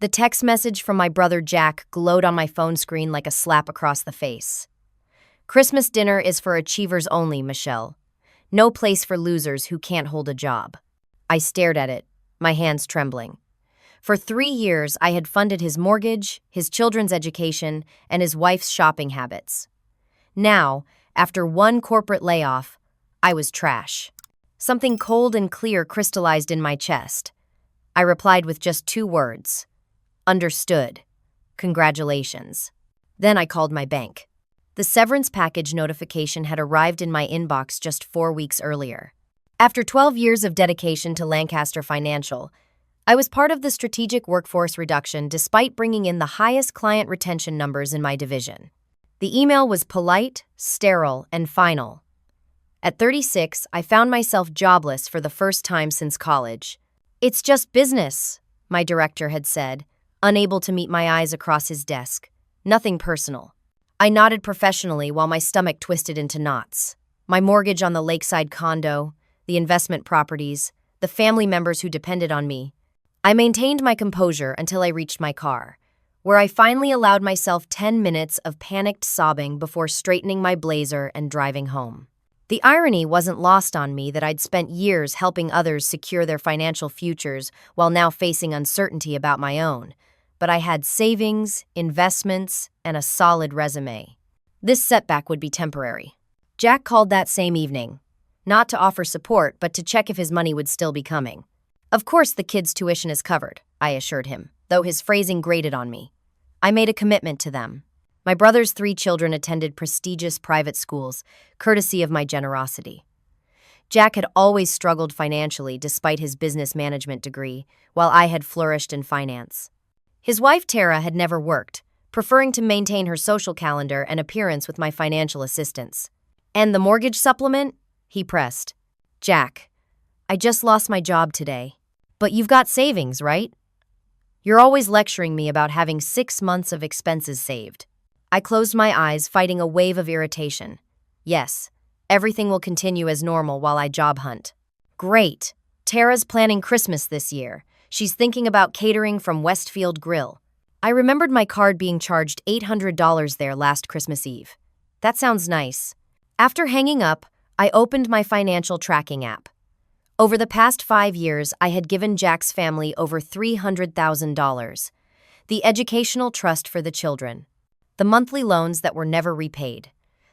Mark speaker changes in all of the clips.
Speaker 1: The text message from my brother Jack glowed on my phone screen like a slap across the face. Christmas dinner is for achievers only, Michelle. No place for losers who can't hold a job. I stared at it, my hands trembling. For 3 years, I had funded his mortgage, his children's education, and his wife's shopping habits. Now, after one corporate layoff, I was trash. Something cold and clear crystallized in my chest. I replied with just 2 words. Understood. Congratulations. Then I called my bank. The severance package notification had arrived in my inbox just 4 weeks earlier. After 12 years of dedication to Lancaster Financial, I was part of the strategic workforce reduction despite bringing in the highest client retention numbers in my division. The email was polite, sterile, and final. At 36, I found myself jobless for the first time since college. "It's just business," my director had said, unable to meet my eyes across his desk. Nothing personal. I nodded professionally while my stomach twisted into knots. My mortgage on the lakeside condo, the investment properties, the family members who depended on me. I maintained my composure until I reached my car, where I finally allowed myself 10 minutes of panicked sobbing before straightening my blazer and driving home. The irony wasn't lost on me that I'd spent years helping others secure their financial futures while now facing uncertainty about my own. But I had savings, investments, and a solid resume. This setback would be temporary. Jack called that same evening, not to offer support, but to check if his money would still be coming. "Of course the kids' tuition is covered," I assured him, though his phrasing grated on me. I made a commitment to them. My brother's 3 children attended prestigious private schools, courtesy of my generosity. Jack had always struggled financially despite his business management degree, while I had flourished in finance. His wife Tara had never worked, preferring to maintain her social calendar and appearance with my financial assistance. "And the mortgage supplement?" he pressed. "Jack, I just lost my job today. But you've got savings, right? You're always lecturing me about having 6 months of expenses saved." I closed my eyes, fighting a wave of irritation. Yes, everything will continue as normal while I job hunt. Great. Tara's planning Christmas this year. She's thinking about catering from Westfield Grill. I remembered my card being charged $800 there last Christmas Eve. That sounds nice. After hanging up, I opened my financial tracking app. Over the past 5 years, I had given Jack's family over $300,000. The educational trust for the children. The monthly loans that were never repaid.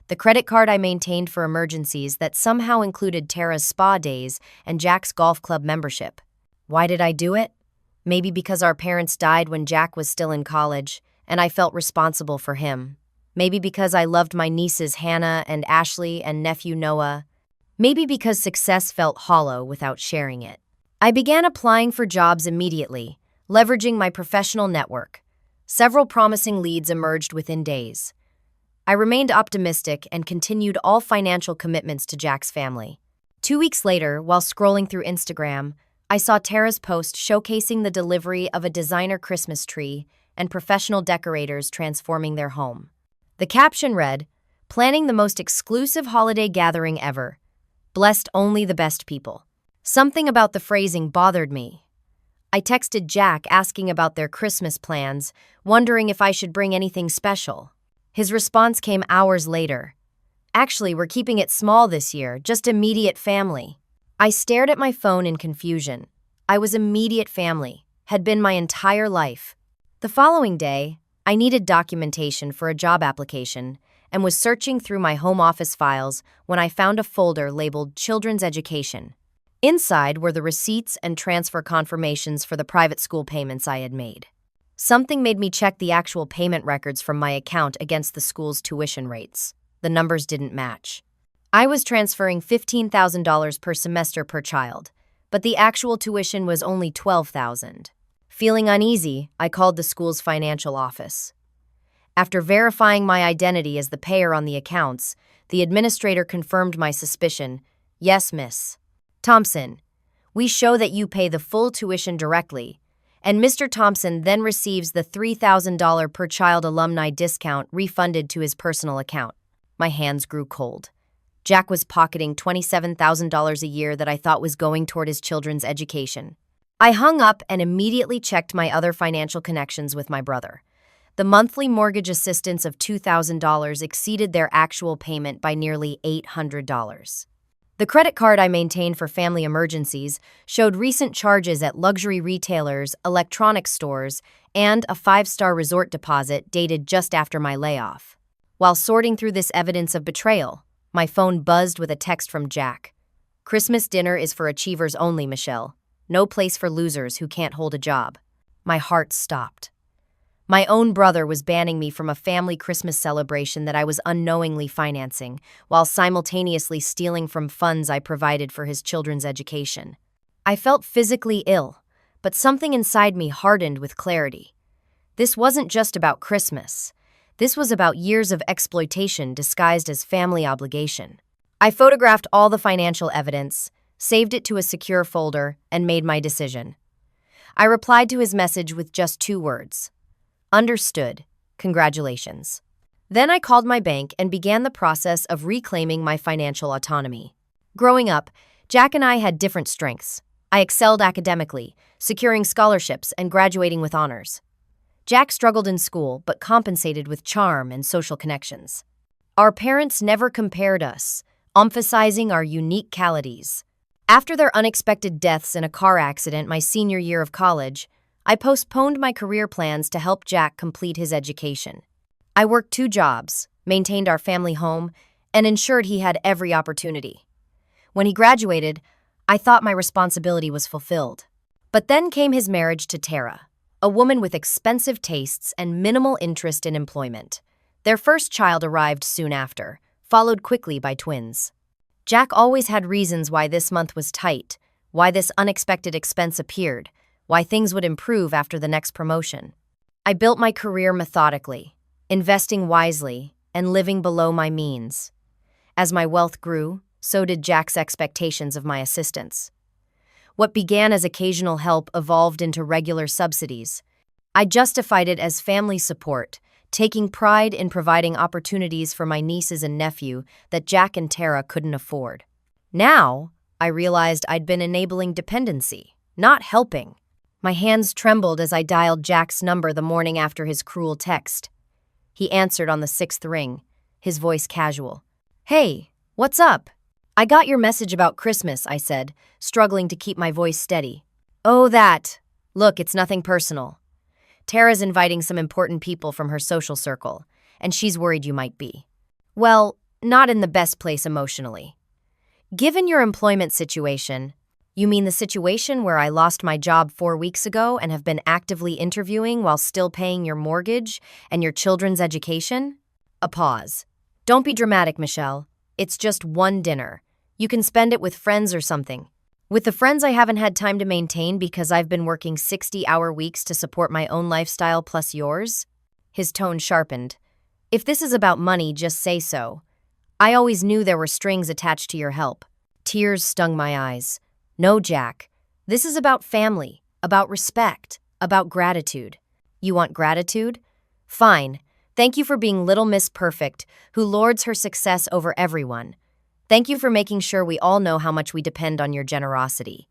Speaker 1: The credit card I maintained for emergencies that somehow included Tara's spa days and Jack's golf club membership. Why did I do it? Maybe because our parents died when Jack was still in college, and I felt responsible for him. Maybe because I loved my nieces Hannah and Ashley and nephew Noah. Maybe because success felt hollow without sharing it. I began applying for jobs immediately, leveraging my professional network. Several promising leads emerged within days. I remained optimistic and continued all financial commitments to Jack's family. 2 weeks later, while scrolling through Instagram, I saw Tara's post showcasing the delivery of a designer Christmas tree and professional decorators transforming their home. The caption read, "Planning the most exclusive holiday gathering ever. Blessed only the best people." Something about the phrasing bothered me. I texted Jack asking about their Christmas plans, wondering if I should bring anything special. His response came hours later. "Actually, we're keeping it small this year, just immediate family." I stared at my phone in confusion. I was immediate family, had been my entire life. The following day, I needed documentation for a job application and was searching through my home office files when I found a folder labeled Children's Education. Inside were the receipts and transfer confirmations for the private school payments I had made. Something made me check the actual payment records from my account against the school's tuition rates. The numbers didn't match. I was transferring $15,000 per semester per child, but the actual tuition was only $12,000. Feeling uneasy, I called the school's financial office. After verifying my identity as the payer on the accounts, the administrator confirmed my suspicion. "Yes, Miss Thompson, we show that you pay the full tuition directly, and Mr. Thompson then receives the $3,000 per child alumni discount refunded to his personal account." My hands grew cold. Jack was pocketing $27,000 a year that I thought was going toward his children's education. I hung up and immediately checked my other financial connections with my brother. The monthly mortgage assistance of $2,000 exceeded their actual payment by nearly $800. The credit card I maintained for family emergencies showed recent charges at luxury retailers, electronics stores, and a five-star resort deposit dated just after my layoff. While sorting through this evidence of betrayal, my phone buzzed with a text from Jack. "Christmas dinner is for achievers only, Michelle. No place for losers who can't hold a job." My heart stopped. My own brother was banning me from a family Christmas celebration that I was unknowingly financing, while simultaneously stealing from funds I provided for his children's education. I felt physically ill, but something inside me hardened with clarity. This wasn't just about Christmas. This was about years of exploitation disguised as family obligation. I photographed all the financial evidence, saved it to a secure folder, and made my decision. I replied to his message with just 2 words. "Understood. Congratulations." Then I called my bank and began the process of reclaiming my financial autonomy. Growing up, Jack and I had different strengths. I excelled academically, securing scholarships and graduating with honors. Jack struggled in school but compensated with charm and social connections. Our parents never compared us, emphasizing our unique qualities. After their unexpected deaths in a car accident my senior year of college, I postponed my career plans to help Jack complete his education. I worked 2 jobs, maintained our family home, and ensured he had every opportunity. When he graduated, I thought my responsibility was fulfilled. But then came his marriage to Tara, a woman with expensive tastes and minimal interest in employment. Their first child arrived soon after, followed quickly by twins. Jack always had reasons why this month was tight, why this unexpected expense appeared, why things would improve after the next promotion. I built my career methodically, investing wisely, and living below my means. As my wealth grew, so did Jack's expectations of my assistance. What began as occasional help evolved into regular subsidies. I justified it as family support, taking pride in providing opportunities for my nieces and nephew that Jack and Tara couldn't afford. Now, I realized I'd been enabling dependency, not helping. My hands trembled as I dialed Jack's number the morning after his cruel text. He answered on the 6th ring, his voice casual. "Hey, what's up?" "I got your message about Christmas," I said, struggling to keep my voice steady. "Oh, that. Look, it's nothing personal. Tara's inviting some important people from her social circle, and she's worried you might be. Well, not in the best place emotionally. Given your employment situation..." "You mean the situation where I lost my job 4 weeks ago and have been actively interviewing while still paying your mortgage and your children's education?" A pause. "Don't be dramatic, Michelle. It's just one dinner. You can spend it with friends or something." "With the friends I haven't had time to maintain because I've been working 60-hour weeks to support my own lifestyle plus yours?" His tone sharpened. "If this is about money, just say so. I always knew there were strings attached to your help." Tears stung my eyes. "No, Jack. This is about family, about respect, about gratitude." "You want gratitude? Fine. Thank you for being Little Miss Perfect, who lords her success over everyone. Thank you for making sure we all know how much we depend on your generosity.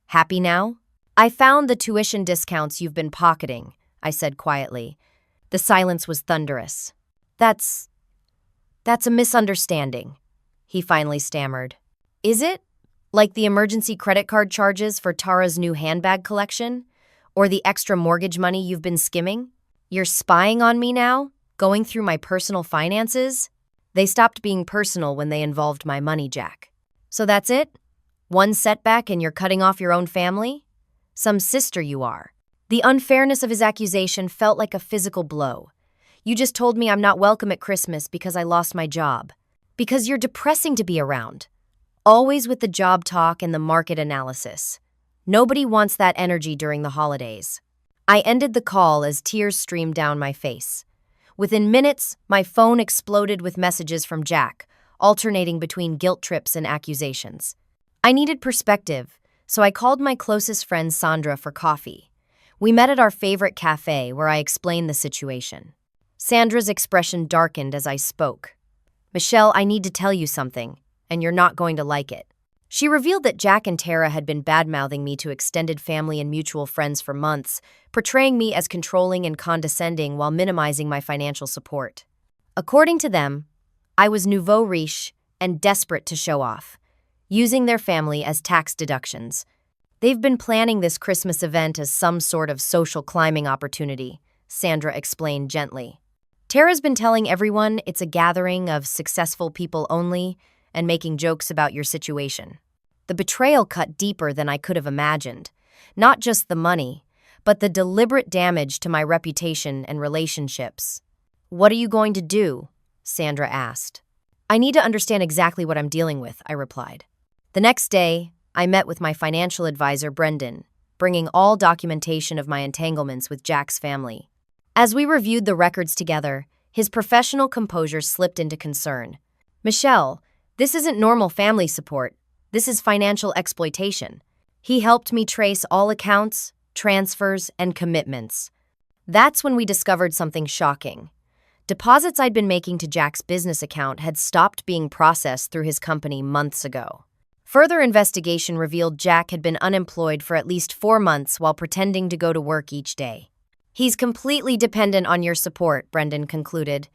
Speaker 1: Happy now?" "I found the tuition discounts you've been pocketing," I said quietly. The silence was thunderous. That's a misunderstanding," he finally stammered. "Is it? Like the emergency credit card charges for Tara's new handbag collection? Or the extra mortgage money you've been skimming? You're spying on me now? Going through my personal finances?" "They stopped being personal when they involved my money, Jack." "So that's it? One setback and you're cutting off your own family? Some sister you are." The unfairness of his accusation felt like a physical blow. "You just told me I'm not welcome at Christmas because I lost my job. Because you're depressing to be around. Always with the job talk and the market analysis. Nobody wants that energy during the holidays." I ended the call as tears streamed down my face. Within minutes, my phone exploded with messages from Jack, alternating between guilt trips and accusations. I needed perspective, so I called my closest friend Sandra for coffee. We met at our favorite cafe where I explained the situation. Sandra's expression darkened as I spoke. "Michelle, I need to tell you something, and you're not going to like it." She revealed that Jack and Tara had been bad-mouthing me to extended family and mutual friends for months, portraying me as controlling and condescending while minimizing my financial support. According to them, I was nouveau riche and desperate to show off, using their family as tax deductions. They've been planning this Christmas event as some sort of social climbing opportunity, Sandra explained gently. Tara's been telling everyone it's a gathering of successful people only and making jokes about your situation. The betrayal cut deeper than I could have imagined. Not just the money, but the deliberate damage to my reputation and relationships. What are you going to do? Sandra asked. I need to understand exactly what I'm dealing with, I replied. The next day, I met with my financial advisor, Brendan, bringing all documentation of my entanglements with Jack's family. As we reviewed the records together, his professional composure slipped into concern. Michelle, this isn't normal family support. This is financial exploitation. He helped me trace all accounts, transfers, and commitments. That's when we discovered something shocking. Deposits I'd been making to Jack's business account had stopped being processed through his company months ago. Further investigation revealed Jack had been unemployed for at least 4 months while pretending to go to work each day. He's completely dependent on your support, Brendan concluded.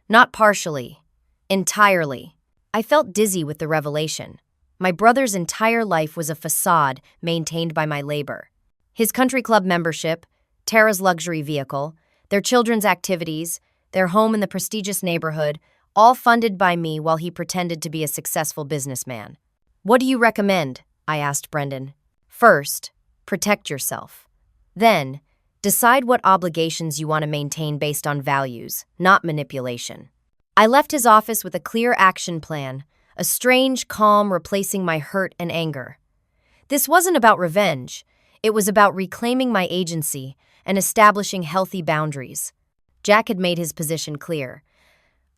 Speaker 1: Not partially. Entirely. I felt dizzy with the revelation. My brother's entire life was a facade maintained by my labor. His country club membership, Tara's luxury vehicle, their children's activities, their home in the prestigious neighborhood, all funded by me while he pretended to be a successful businessman. What do you recommend? I asked Brendan. First, protect yourself. Then, decide what obligations you want to maintain based on values, not manipulation. I left his office with a clear action plan, a strange calm replacing my hurt and anger. This wasn't about revenge. It was about reclaiming my agency and establishing healthy boundaries. Jack had made his position clear.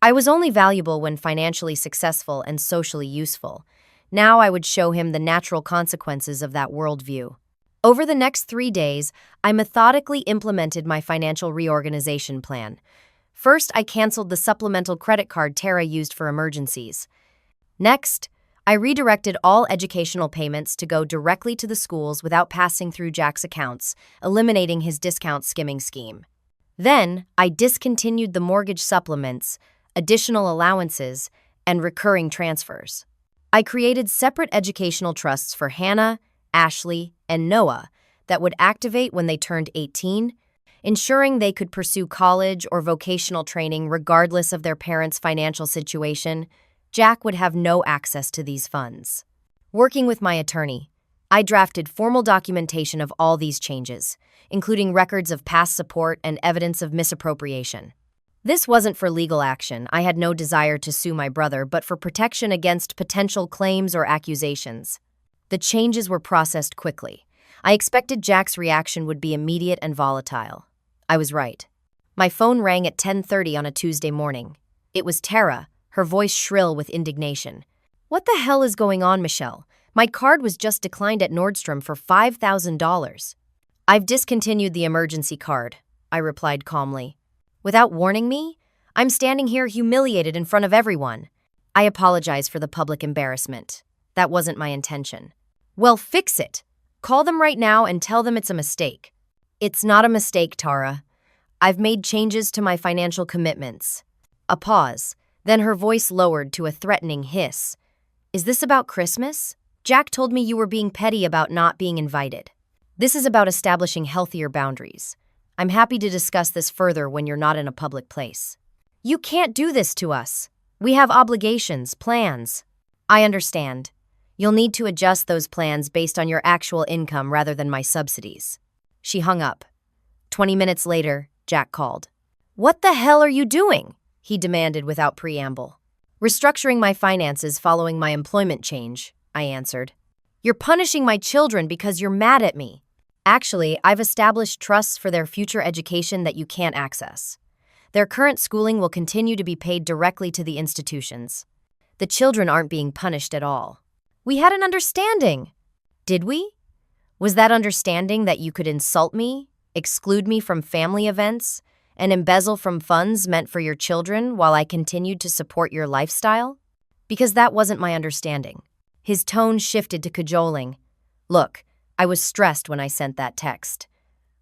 Speaker 1: I was only valuable when financially successful and socially useful. Now I would show him the natural consequences of that worldview. Over the next 3 days, I methodically implemented my financial reorganization plan. First, I canceled the supplemental credit card Tara used for emergencies. Next, I redirected all educational payments to go directly to the schools without passing through Jack's accounts, eliminating his discount skimming scheme. Then, I discontinued the mortgage supplements, additional allowances, and recurring transfers. I created separate educational trusts for Hannah, Ashley, and Noah that would activate when they turned 18, ensuring they could pursue college or vocational training regardless of their parents' financial situation. Jack would have no access to these funds. Working with my attorney, I drafted formal documentation of all these changes, including records of past support and evidence of misappropriation. This wasn't for legal action. I had no desire to sue my brother, but for protection against potential claims or accusations. The changes were processed quickly. I expected Jack's reaction would be immediate and volatile. I was right. My phone rang at 10:30 on a Tuesday morning. It was Tara, her voice shrill with indignation. What the hell is going on, Michelle? My card was just declined at Nordstrom for $5,000. I've discontinued the emergency card, I replied calmly. Without warning me? I'm standing here humiliated in front of everyone. I apologize for the public embarrassment. That wasn't my intention. Well, fix it. Call them right now and tell them it's a mistake. It's not a mistake, Tara. I've made changes to my financial commitments. A pause, then her voice lowered to a threatening hiss. Is this about Christmas? Jack told me you were being petty about not being invited. This is about establishing healthier boundaries. I'm happy to discuss this further when you're not in a public place. You can't do this to us. We have obligations, plans. I understand. You'll need to adjust those plans based on your actual income rather than my subsidies. She hung up. 20 minutes later, Jack called. What the hell are you doing? He demanded without preamble. Restructuring my finances following my employment change, I answered. You're punishing my children because you're mad at me. Actually, I've established trusts for their future education that you can't access. Their current schooling will continue to be paid directly to the institutions. The children aren't being punished at all. We had an understanding. Did we? Was that understanding that you could insult me, exclude me from family events, and embezzle from funds meant for your children while I continued to support your lifestyle? Because that wasn't my understanding. His tone shifted to cajoling. Look, I was stressed when I sent that text.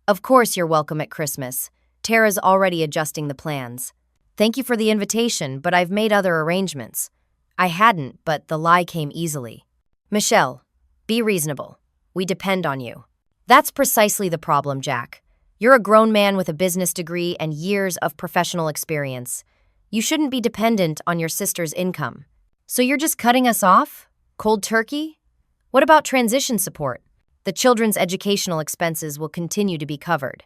Speaker 1: Of course you're welcome at Christmas. Tara's already adjusting the plans. Thank you for the invitation, but I've made other arrangements. I hadn't, but the lie came easily. Michelle, be reasonable. We depend on you. That's precisely the problem, Jack. You're a grown man with a business degree and years of professional experience. You shouldn't be dependent on your sister's income. So you're just cutting us off? Cold turkey? What about transition support? The children's educational expenses will continue to be covered.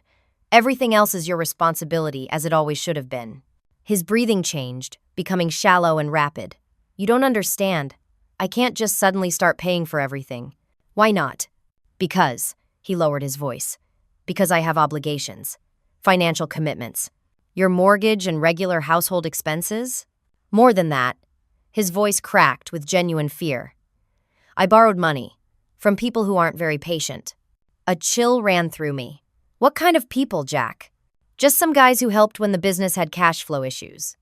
Speaker 1: Everything else is your responsibility, as it always should have been. His breathing changed, becoming shallow and rapid. You don't understand. I can't just suddenly start paying for everything. Why not? Because, he lowered his voice, because I have obligations, financial commitments. Your mortgage and regular household expenses? More than that. His voice cracked with genuine fear. I borrowed money from people who aren't very patient. A chill ran through me. What kind of people, Jack? Just some guys who helped when the business had cash flow issues.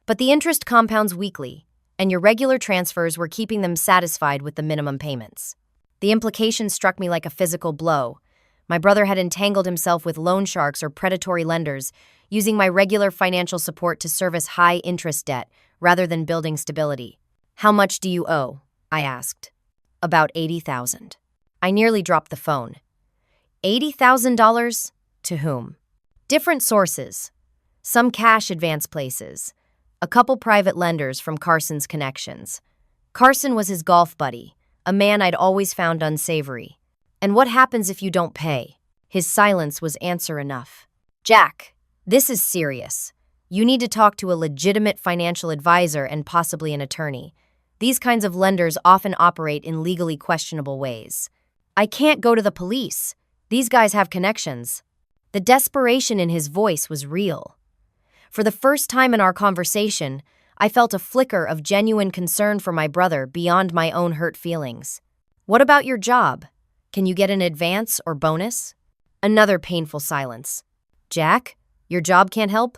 Speaker 1: But the interest compounds weekly, and your regular transfers were keeping them satisfied with the minimum payments. The implication struck me like a physical blow. My brother had entangled himself with loan sharks or predatory lenders, using my regular financial support to service high-interest debt rather than building stability. How much do you owe? I asked. About $80,000. I nearly dropped the phone. $80,000? To whom? Different sources. Some cash advance places. A couple private lenders from Carson's connections. Carson was his golf buddy, a man I'd always found unsavory. And what happens if you don't pay? His silence was answer enough. Jack, this is serious. You need to talk to a legitimate financial advisor and possibly an attorney. These kinds of lenders often operate in legally questionable ways. I can't go to the police. These guys have connections. The desperation in his voice was real. For the first time in our conversation, I felt a flicker of genuine concern for my brother beyond my own hurt feelings. What about your job? Can you get an advance or bonus? Another painful silence. Jack, your job can't help?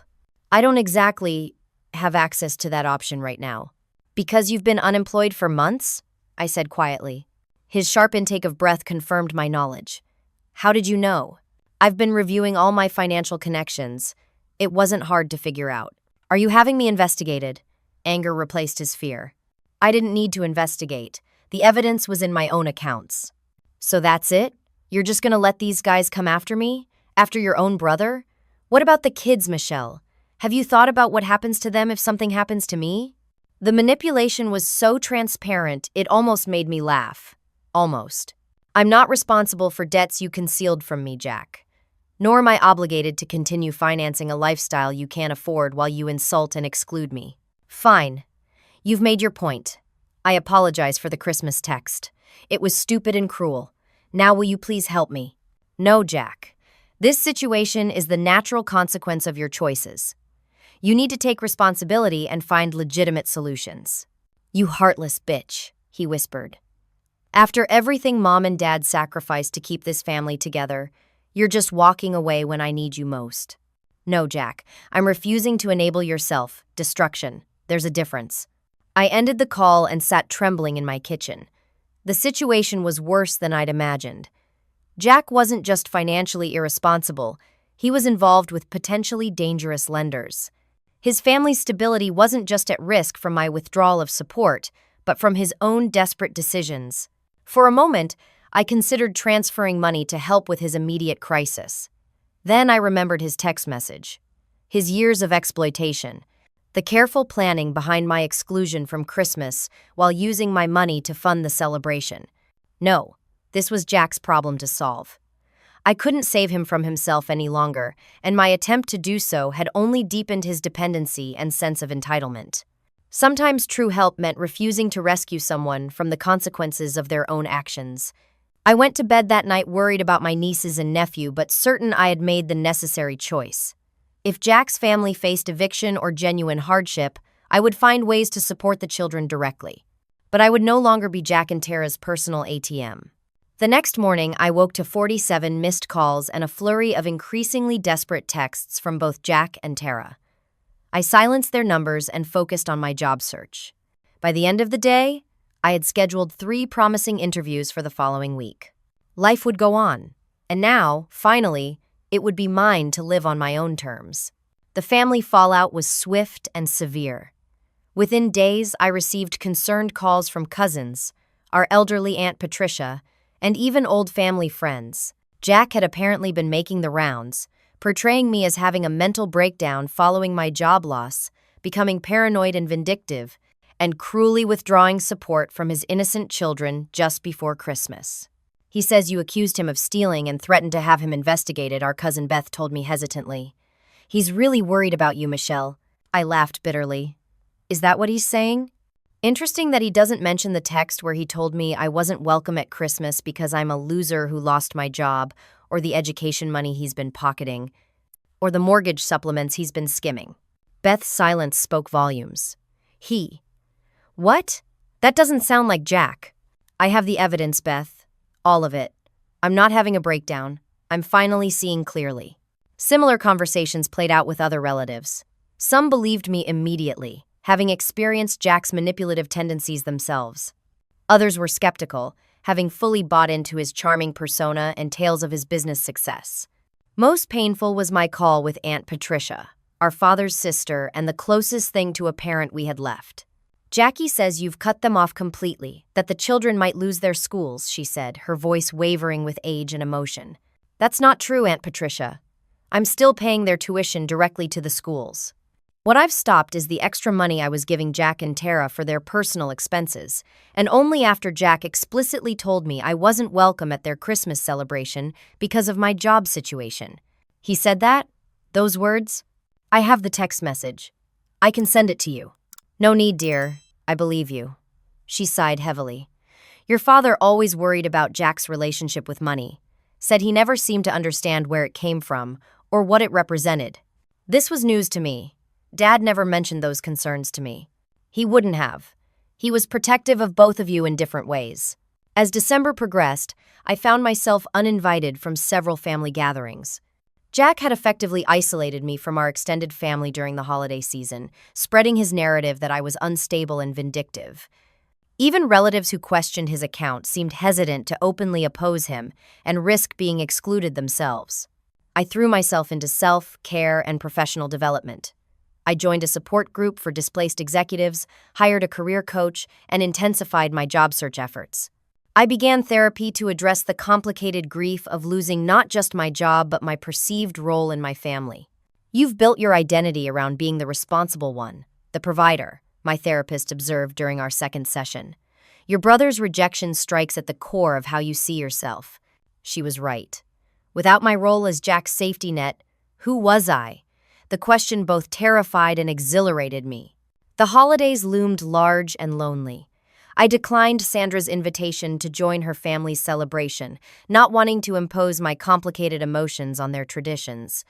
Speaker 1: I don't exactly have access to that option right now. Because you've been unemployed for months? I said quietly. His sharp intake of breath confirmed my knowledge. How did you know? I've been reviewing all my financial connections. It wasn't hard to figure out. Are you having me investigated? Anger replaced his fear. I didn't need to investigate. The evidence was in my own accounts. So that's it? You're just gonna let these guys come after me? After your own brother? What about the kids, Michelle? Have you thought about what happens to them if something happens to me? The manipulation was so transparent, it almost made me laugh. Almost. I'm not responsible for debts you concealed from me, Jack. Nor am I obligated to continue financing a lifestyle you can't afford while you insult and exclude me. Fine. You've made your point. I apologize for the Christmas text. It was stupid and cruel. Now will you please help me? No, Jack. This situation is the natural consequence of your choices. You need to take responsibility and find legitimate solutions. You heartless bitch, he whispered. After everything Mom and Dad sacrificed to keep this family together, you're just walking away when I need you most. No, Jack, I'm refusing to enable your self-destruction. There's a difference. I ended the call and sat trembling in my kitchen. The situation was worse than I'd imagined. Jack wasn't just financially irresponsible, he was involved with potentially dangerous lenders. His family's stability wasn't just at risk from my withdrawal of support, but from his own desperate decisions. For a moment, I considered transferring money to help with his immediate crisis. Then I remembered his text message, his years of exploitation, the careful planning behind my exclusion from Christmas while using my money to fund the celebration. No, this was Jack's problem to solve. I couldn't save him from himself any longer, and my attempt to do so had only deepened his dependency and sense of entitlement. Sometimes true help meant refusing to rescue someone from the consequences of their own actions. I went to bed that night worried about my nieces and nephew, but certain I had made the necessary choice. If Jack's family faced eviction or genuine hardship, I would find ways to support the children directly. But I would no longer be Jack and Tara's personal ATM. The next morning, I woke to 47 missed calls and a flurry of increasingly desperate texts from both Jack and Tara. I silenced their numbers and focused on my job search. By the end of the day, I had scheduled 3 promising interviews for the following week. Life would go on, and now, finally, it would be mine to live on my own terms. The family fallout was swift and severe. Within days, I received concerned calls from cousins, our elderly Aunt Patricia, and even old family friends. Jack had apparently been making the rounds, portraying me as having a mental breakdown following my job loss, becoming paranoid and vindictive, and cruelly withdrawing support from his innocent children just before Christmas. He says you accused him of stealing and threatened to have him investigated, our cousin Beth told me hesitantly. He's really worried about you, Michelle. I laughed bitterly. Is that what he's saying? Interesting that he doesn't mention the text where he told me I wasn't welcome at Christmas because I'm a loser who lost my job, or the education money he's been pocketing, or the mortgage supplements he's been skimming. Beth's silence spoke volumes. He. What? That doesn't sound like Jack. I have the evidence, Beth. All of it. I'm not having a breakdown. I'm finally seeing clearly. Similar conversations played out with other relatives. Some believed me immediately, having experienced Jack's manipulative tendencies themselves. Others were skeptical, having fully bought into his charming persona and tales of his business success. Most painful was my call with Aunt Patricia, our father's sister and the closest thing to a parent we had left. Jackie says you've cut them off completely, that the children might lose their schools, she said, her voice wavering with age and emotion. That's not true, Aunt Patricia. I'm still paying their tuition directly to the schools. What I've stopped is the extra money I was giving Jack and Tara for their personal expenses, and only after Jack explicitly told me I wasn't welcome at their Christmas celebration because of my job situation. He said that? Those words? I have the text message. I can send it to you. No need, dear. I believe you. She sighed heavily. Your father always worried about Jack's relationship with money, said he never seemed to understand where it came from or what it represented. This was news to me. Dad never mentioned those concerns to me. He wouldn't have. He was protective of both of you in different ways. As December progressed, I found myself uninvited from several family gatherings. Jack had effectively isolated me from our extended family during the holiday season, spreading his narrative that I was unstable and vindictive. Even relatives who questioned his account seemed hesitant to openly oppose him and risk being excluded themselves. I threw myself into self-care and professional development. I joined a support group for displaced executives, hired a career coach, and intensified my job search efforts. I began therapy to address the complicated grief of losing not just my job but my perceived role in my family. You've built your identity around being the responsible one, the provider, my therapist observed during our second session. Your brother's rejection strikes at the core of how you see yourself. She was right. Without my role as Jack's safety net, who was I? The question both terrified and exhilarated me. The holidays loomed large and lonely. I declined Sandra's invitation to join her family's celebration, not wanting to impose my complicated emotions on their traditions.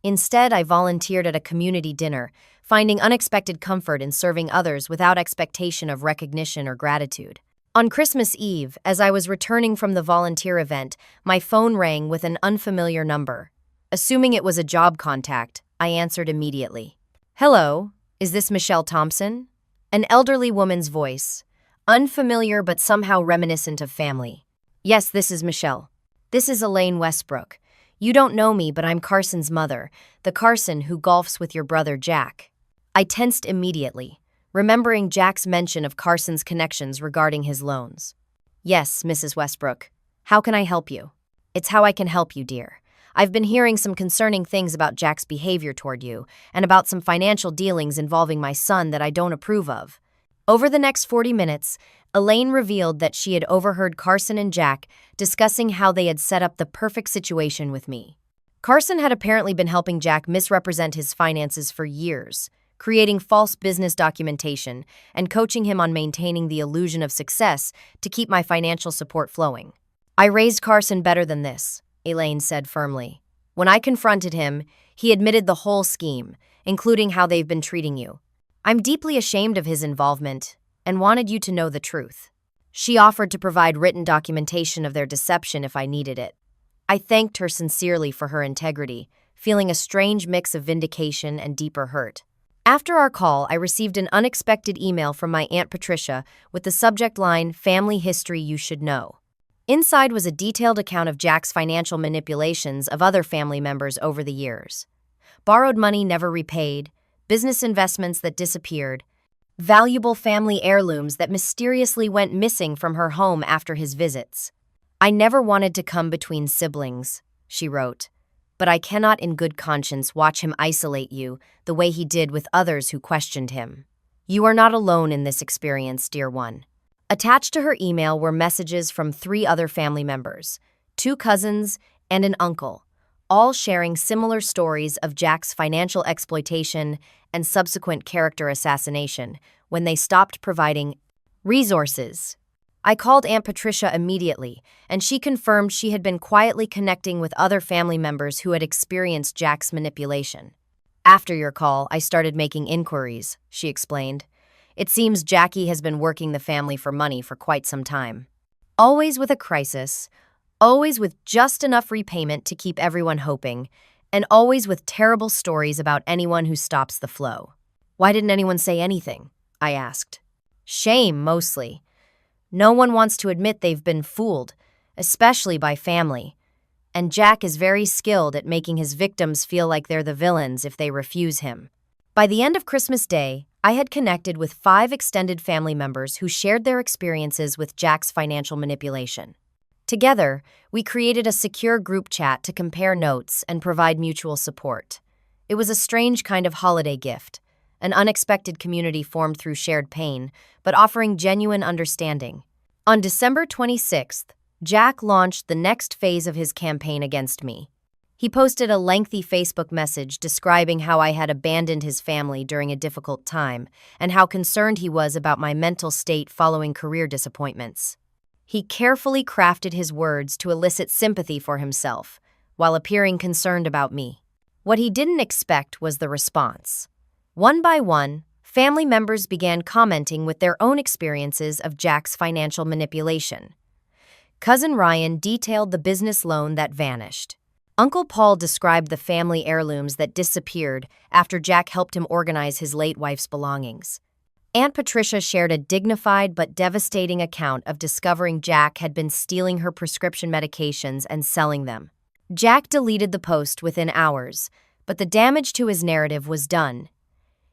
Speaker 1: Instead, I volunteered at a community dinner, finding unexpected comfort in serving others without expectation of recognition or gratitude. On Christmas Eve, as I was returning from the volunteer event, my phone rang with an unfamiliar number. Assuming it was a job contact, I answered immediately. Hello, is this Michelle Thompson? An elderly woman's voice. Unfamiliar but somehow reminiscent of family. Yes, this is Michelle. This is Elaine Westbrook. You don't know me, but I'm Carson's mother, the Carson who golfs with your brother Jack. I tensed immediately, remembering Jack's mention of Carson's connections regarding his loans. Yes, Mrs. Westbrook. How can I help you? It's how I can help you, dear. I've been hearing some concerning things about Jack's behavior toward you, and about some financial dealings involving my son that I don't approve of. Over the next 40 minutes, Elaine revealed that she had overheard Carson and Jack discussing how they had set up the perfect situation with me. Carson had apparently been helping Jack misrepresent his finances for years, creating false business documentation and coaching him on maintaining the illusion of success to keep my financial support flowing. I raised Carson better than this, Elaine said firmly. When I confronted him, he admitted the whole scheme, including how they've been treating you. I'm deeply ashamed of his involvement and wanted you to know the truth. She offered to provide written documentation of their deception if I needed it. I thanked her sincerely for her integrity, feeling a strange mix of vindication and deeper hurt. After our call, I received an unexpected email from my Aunt Patricia with the subject line, Family History You Should Know. Inside was a detailed account of Jack's financial manipulations of other family members over the years. Borrowed money never repaid, business investments that disappeared, valuable family heirlooms that mysteriously went missing from her home after his visits. I never wanted to come between siblings, she wrote, but I cannot in good conscience watch him isolate you the way he did with others who questioned him. You are not alone in this experience, dear one. Attached to her email were messages from 3 other family members, 2 cousins, and an uncle, all sharing similar stories of Jack's financial exploitation and subsequent character assassination when they stopped providing resources. I called Aunt Patricia immediately, and she confirmed she had been quietly connecting with other family members who had experienced Jack's manipulation. After your call, I started making inquiries, she explained. It seems Jackie has been working the family for money for quite some time. Always with a crisis, always with just enough repayment to keep everyone hoping, and always with terrible stories about anyone who stops the flow. Why didn't anyone say anything? I asked. Shame, mostly. No one wants to admit they've been fooled, especially by family. And Jack is very skilled at making his victims feel like they're the villains if they refuse him. By the end of Christmas Day, I had connected with 5 extended family members who shared their experiences with Jack's financial manipulation. Together, we created a secure group chat to compare notes and provide mutual support. It was a strange kind of holiday gift, an unexpected community formed through shared pain, but offering genuine understanding. On December 26th, Jack launched the next phase of his campaign against me. He posted a lengthy Facebook message describing how I had abandoned his family during a difficult time and how concerned he was about my mental state following career disappointments. He carefully crafted his words to elicit sympathy for himself, while appearing concerned about me. What he didn't expect was the response. One by one, family members began commenting with their own experiences of Jack's financial manipulation. Cousin Ryan detailed the business loan that vanished. Uncle Paul described the family heirlooms that disappeared after Jack helped him organize his late wife's belongings. Aunt Patricia shared a dignified but devastating account of discovering Jack had been stealing her prescription medications and selling them. Jack deleted the post within hours, but the damage to his narrative was done.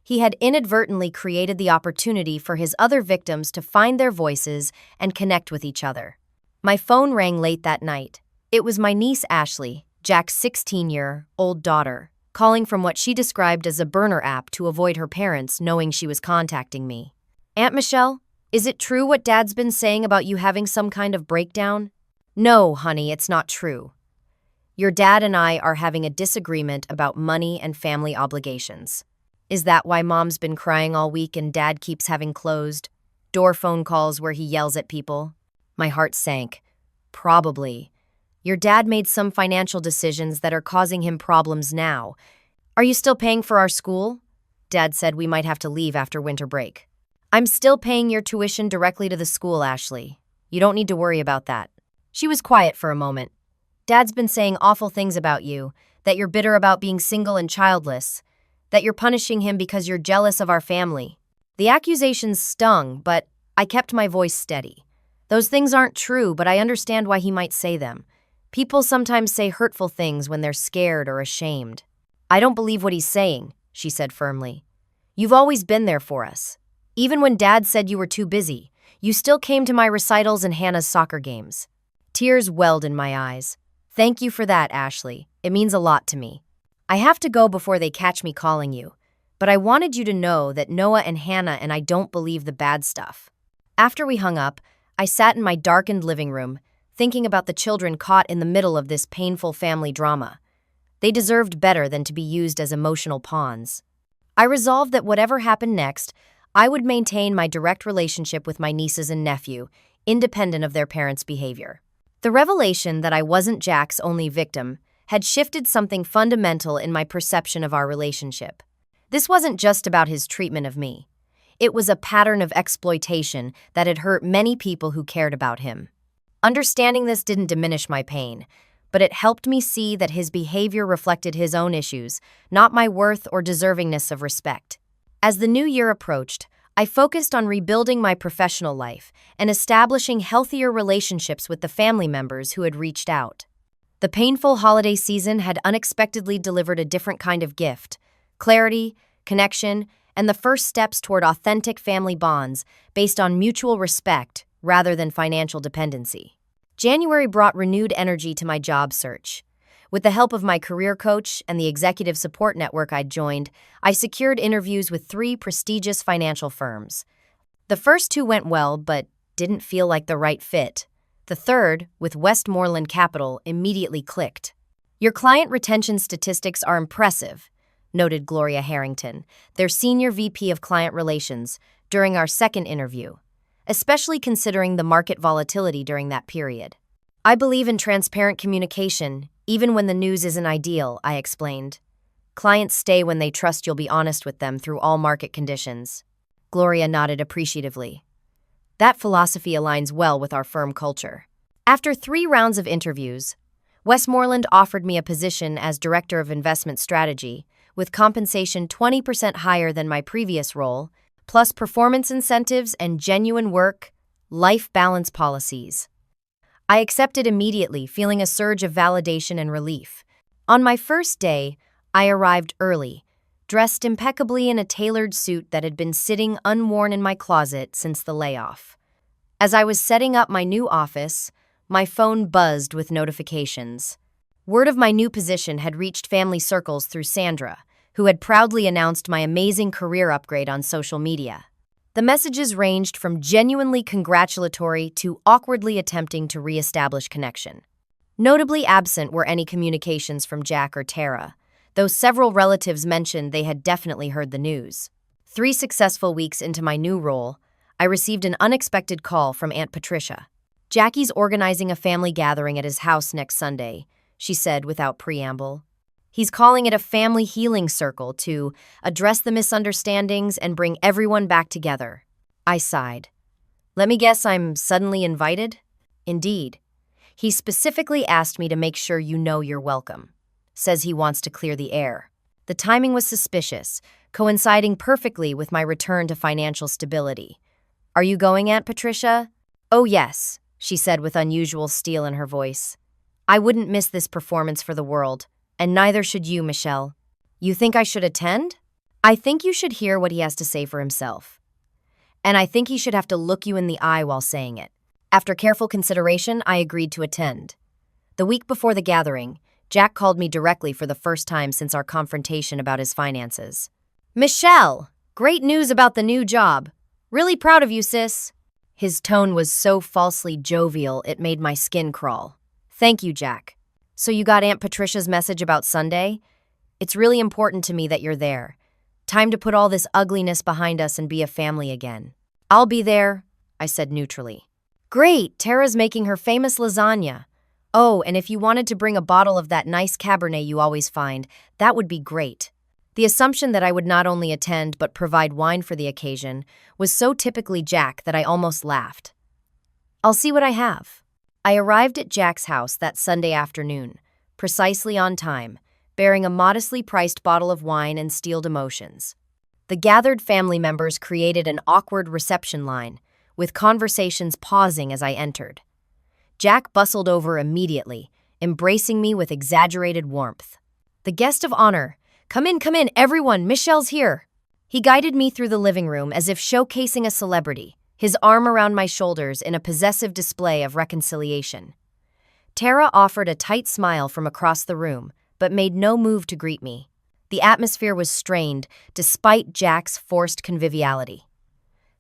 Speaker 1: He had inadvertently created the opportunity for his other victims to find their voices and connect with each other. My phone rang late that night. It was my niece Ashley, Jack's 16-year-old daughter, calling from what she described as a burner app to avoid her parents knowing she was contacting me. Aunt Michelle, is it true what Dad's been saying about you having some kind of breakdown? No, honey, it's not true. Your dad and I are having a disagreement about money and family obligations. Is that why Mom's been crying all week and Dad keeps having closed door phone calls where he yells at people? My heart sank. Probably. Your dad made some financial decisions that are causing him problems now. Are you still paying for our school? Dad said we might have to leave after winter break. I'm still paying your tuition directly to the school, Ashley. You don't need to worry about that. She was quiet for a moment. Dad's been saying awful things about you, that you're bitter about being single and childless, that you're punishing him because you're jealous of our family. The accusations stung, but I kept my voice steady. Those things aren't true, but I understand why he might say them. People sometimes say hurtful things when they're scared or ashamed. I don't believe what he's saying, she said firmly. You've always been there for us. Even when Dad said you were too busy, you still came to my recitals and Hannah's soccer games. Tears welled in my eyes. Thank you for that, Ashley. It means a lot to me. I have to go before they catch me calling you, but I wanted you to know that Noah and Hannah and I don't believe the bad stuff. After we hung up, I sat in my darkened living room, thinking about the children caught in the middle of this painful family drama. They deserved better than to be used as emotional pawns. I resolved that whatever happened next, I would maintain my direct relationship with my nieces and nephew, independent of their parents' behavior. The revelation that I wasn't Jack's only victim had shifted something fundamental in my perception of our relationship. This wasn't just about his treatment of me. It was a pattern of exploitation that had hurt many people who cared about him. Understanding this didn't diminish my pain, but it helped me see that his behavior reflected his own issues, not my worth or deservingness of respect. As the new year approached, I focused on rebuilding my professional life and establishing healthier relationships with the family members who had reached out. The painful holiday season had unexpectedly delivered a different kind of gift: clarity, connection, and the first steps toward authentic family bonds based on mutual respect rather than financial dependency. January brought renewed energy to my job search. With the help of my career coach and the executive support network I'd joined, I secured interviews with 3 prestigious financial firms. The first 2 went well, but didn't feel like the right fit. The third, with Westmoreland Capital, immediately clicked. "Your client retention statistics are impressive," noted Gloria Harrington, their senior VP of Client Relations, during our second interview, especially considering the market volatility during that period. "I believe in transparent communication, even when the news isn't ideal," I explained. "Clients stay when they trust you'll be honest with them through all market conditions." Gloria nodded appreciatively. That philosophy aligns well with our firm culture. After 3 rounds of interviews, Westmoreland offered me a position as Director of Investment Strategy, with compensation 20% higher than my previous role, plus performance incentives and genuine work-life balance policies. I accepted immediately, feeling a surge of validation and relief. On my first day, I arrived early, dressed impeccably in a tailored suit that had been sitting unworn in my closet since the layoff. As I was setting up my new office, my phone buzzed with notifications. Word of my new position had reached family circles through Sandra, who had proudly announced my amazing career upgrade on social media. The messages ranged from genuinely congratulatory to awkwardly attempting to reestablish connection. Notably absent were any communications from Jack or Tara, though several relatives mentioned they had definitely heard the news. 3 successful weeks into my new role, I received an unexpected call from Aunt Patricia. "Jackie's organizing a family gathering at his house next Sunday," she said without preamble. "He's calling it a family healing circle to address the misunderstandings and bring everyone back together." I sighed. "Let me guess, I'm suddenly invited?" "Indeed. He specifically asked me to make sure you know you're welcome. Says he wants to clear the air." The timing was suspicious, coinciding perfectly with my return to financial stability. "Are you going, Aunt Patricia?" "Oh, yes," she said with unusual steel in her voice. "I wouldn't miss this performance for the world. And neither should you, Michelle." "You think I should attend?" "I think you should hear what he has to say for himself. And I think he should have to look you in the eye while saying it." After careful consideration, I agreed to attend. The week before the gathering, Jack called me directly for the first time since our confrontation about his finances. "Michelle, great news about the new job. Really proud of you, sis." His tone was so falsely jovial it made my skin crawl. "Thank you, Jack. So you got Aunt Patricia's message about Sunday? It's really important to me that you're there. Time to put all this ugliness behind us and be a family again." "I'll be there," I said neutrally. "Great, Tara's making her famous lasagna. Oh, and if you wanted to bring a bottle of that nice Cabernet you always find, that would be great." The assumption that I would not only attend but provide wine for the occasion was so typically Jack that I almost laughed. "I'll see what I have." I arrived at Jack's house that Sunday afternoon, precisely on time, bearing a modestly priced bottle of wine and steeled emotions. The gathered family members created an awkward reception line, with conversations pausing as I entered. Jack bustled over immediately, embracing me with exaggerated warmth. "The guest of honor. Come in, everyone, Michelle's here." He guided me through the living room as if showcasing a celebrity, his arm around my shoulders in a possessive display of reconciliation. Tara offered a tight smile from across the room, but made no move to greet me. The atmosphere was strained, despite Jack's forced conviviality.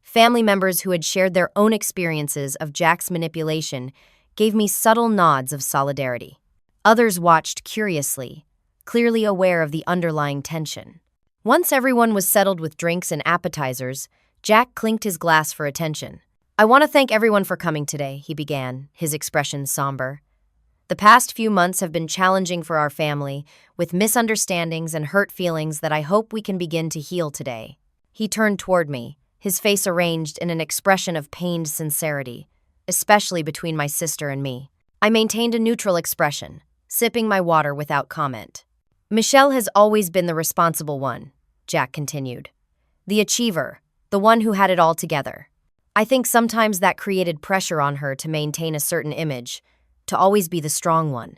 Speaker 1: Family members who had shared their own experiences of Jack's manipulation gave me subtle nods of solidarity. Others watched curiously, clearly aware of the underlying tension. Once everyone was settled with drinks and appetizers, Jack clinked his glass for attention. "I want to thank everyone for coming today," he began, his expression somber. "The past few months have been challenging for our family, with misunderstandings and hurt feelings that I hope we can begin to heal today." He turned toward me, his face arranged in an expression of pained sincerity, especially between my sister and me. I maintained a neutral expression, sipping my water without comment. "Michelle has always been the responsible one," Jack continued. The achiever, the one who had it all together. I think sometimes that created pressure on her to maintain a certain image, to always be the strong one.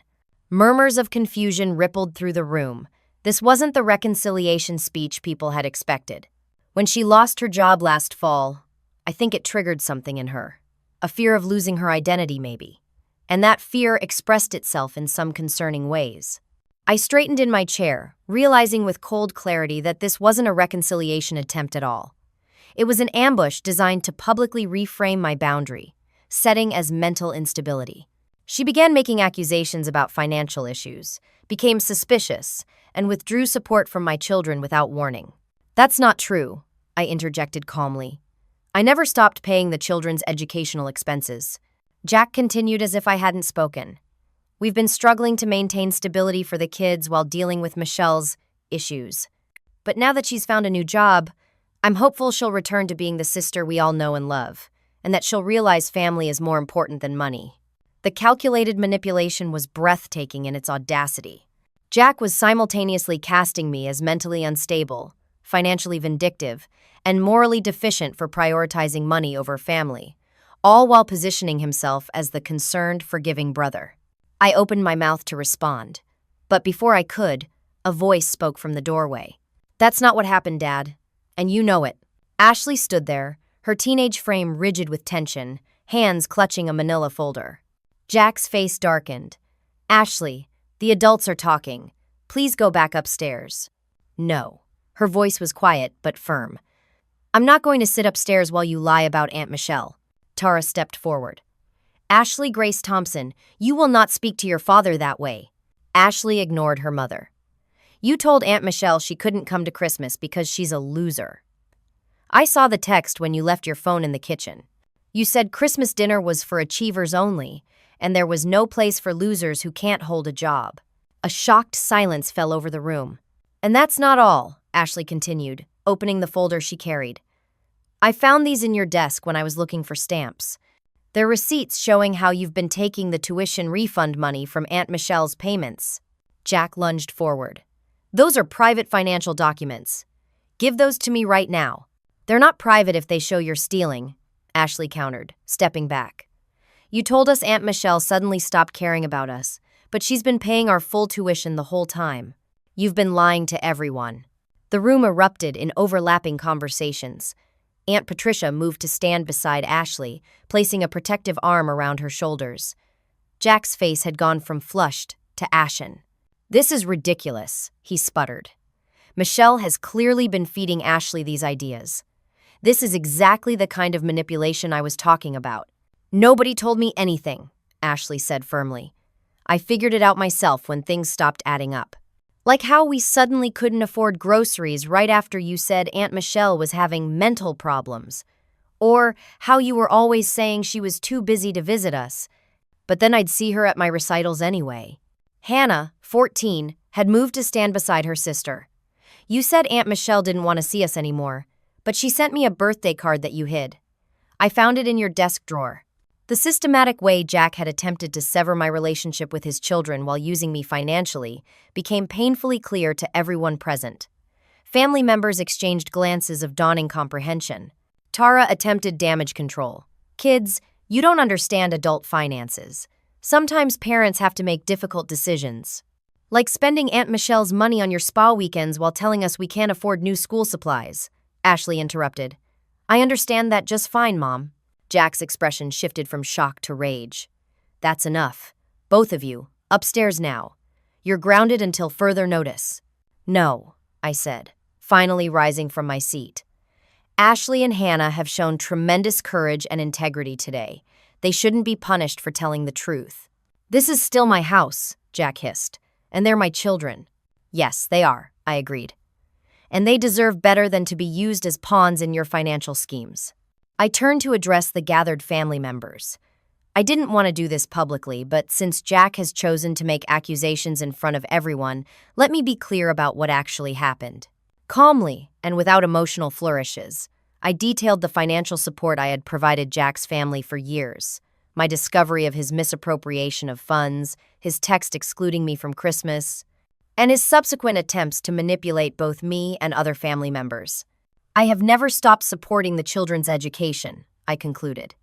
Speaker 1: Murmurs of confusion rippled through the room. This wasn't the reconciliation speech people had expected. When she lost her job last fall, I think it triggered something in her. A fear of losing her identity, maybe. And that fear expressed itself in some concerning ways. I straightened in my chair, realizing with cold clarity that this wasn't a reconciliation attempt at all. It was an ambush designed to publicly reframe my boundary, setting as mental instability. She began making accusations about financial issues, became suspicious, and withdrew support from my children without warning. That's not true, I interjected calmly. I never stopped paying the children's educational expenses. Jack continued as if I hadn't spoken. We've been struggling to maintain stability for the kids while dealing with Michelle's issues. But now that she's found a new job, I'm hopeful she'll return to being the sister we all know and love, and that she'll realize family is more important than money. The calculated manipulation was breathtaking in its audacity. Jack was simultaneously casting me as mentally unstable, financially vindictive, and morally deficient for prioritizing money over family, all while positioning himself as the concerned, forgiving brother. I opened my mouth to respond, but before I could, a voice spoke from the doorway. That's not what happened, Dad, and you know it. Ashley stood there, her teenage frame rigid with tension, hands clutching a manila folder. Jack's face darkened. Ashley, the adults are talking. Please go back upstairs. No. Her voice was quiet but firm. I'm not going to sit upstairs while you lie about Aunt Michelle. Tara stepped forward. Ashley Grace Thompson, you will not speak to your father that way. Ashley ignored her mother. You told Aunt Michelle she couldn't come to Christmas because she's a loser. I saw the text when you left your phone in the kitchen. You said Christmas dinner was for achievers only, and there was no place for losers who can't hold a job. A shocked silence fell over the room. And that's not all, Ashley continued, opening the folder she carried. I found these in your desk when I was looking for stamps. They're receipts showing how you've been taking the tuition refund money from Aunt Michelle's payments. Jack lunged forward. Those are private financial documents. Give those to me right now. They're not private if they show you're stealing, Ashley countered, stepping back. You told us Aunt Michelle suddenly stopped caring about us, but she's been paying our full tuition the whole time. You've been lying to everyone. The room erupted in overlapping conversations. Aunt Patricia moved to stand beside Ashley, placing a protective arm around her shoulders. Jack's face had gone from flushed to ashen. This is ridiculous, he sputtered. Michelle has clearly been feeding Ashley these ideas. This is exactly the kind of manipulation I was talking about. Nobody told me anything, Ashley said firmly. I figured it out myself when things stopped adding up. Like how we suddenly couldn't afford groceries right after you said Aunt Michelle was having mental problems. Or how you were always saying she was too busy to visit us, but then I'd see her at my recitals anyway. Hannah, 14, had moved to stand beside her sister. You said Aunt Michelle didn't want to see us anymore, but she sent me a birthday card that you hid. I found it in your desk drawer. The systematic way Jack had attempted to sever my relationship with his children while using me financially became painfully clear to everyone present. Family members exchanged glances of dawning comprehension. Tara attempted damage control. Kids, you don't understand adult finances. Sometimes parents have to make difficult decisions. Like spending Aunt Michelle's money on your spa weekends while telling us we can't afford new school supplies, Ashley interrupted. I understand that just fine, Mom. Jack's expression shifted from shock to rage. That's enough. Both of you, upstairs now. You're grounded until further notice. No, I said, finally rising from my seat. Ashley and Hannah have shown tremendous courage and integrity today. They shouldn't be punished for telling the truth. This is still my house, Jack hissed, and they're my children. Yes, they are, I agreed. And they deserve better than to be used as pawns in your financial schemes. I turned to address the gathered family members. I didn't want to do this publicly, but since Jack has chosen to make accusations in front of everyone, let me be clear about what actually happened. Calmly, and without emotional flourishes, I detailed the financial support I had provided Jack's family for years, my discovery of his misappropriation of funds, his text excluding me from Christmas, and his subsequent attempts to manipulate both me and other family members. I have never stopped supporting the children's education, I concluded.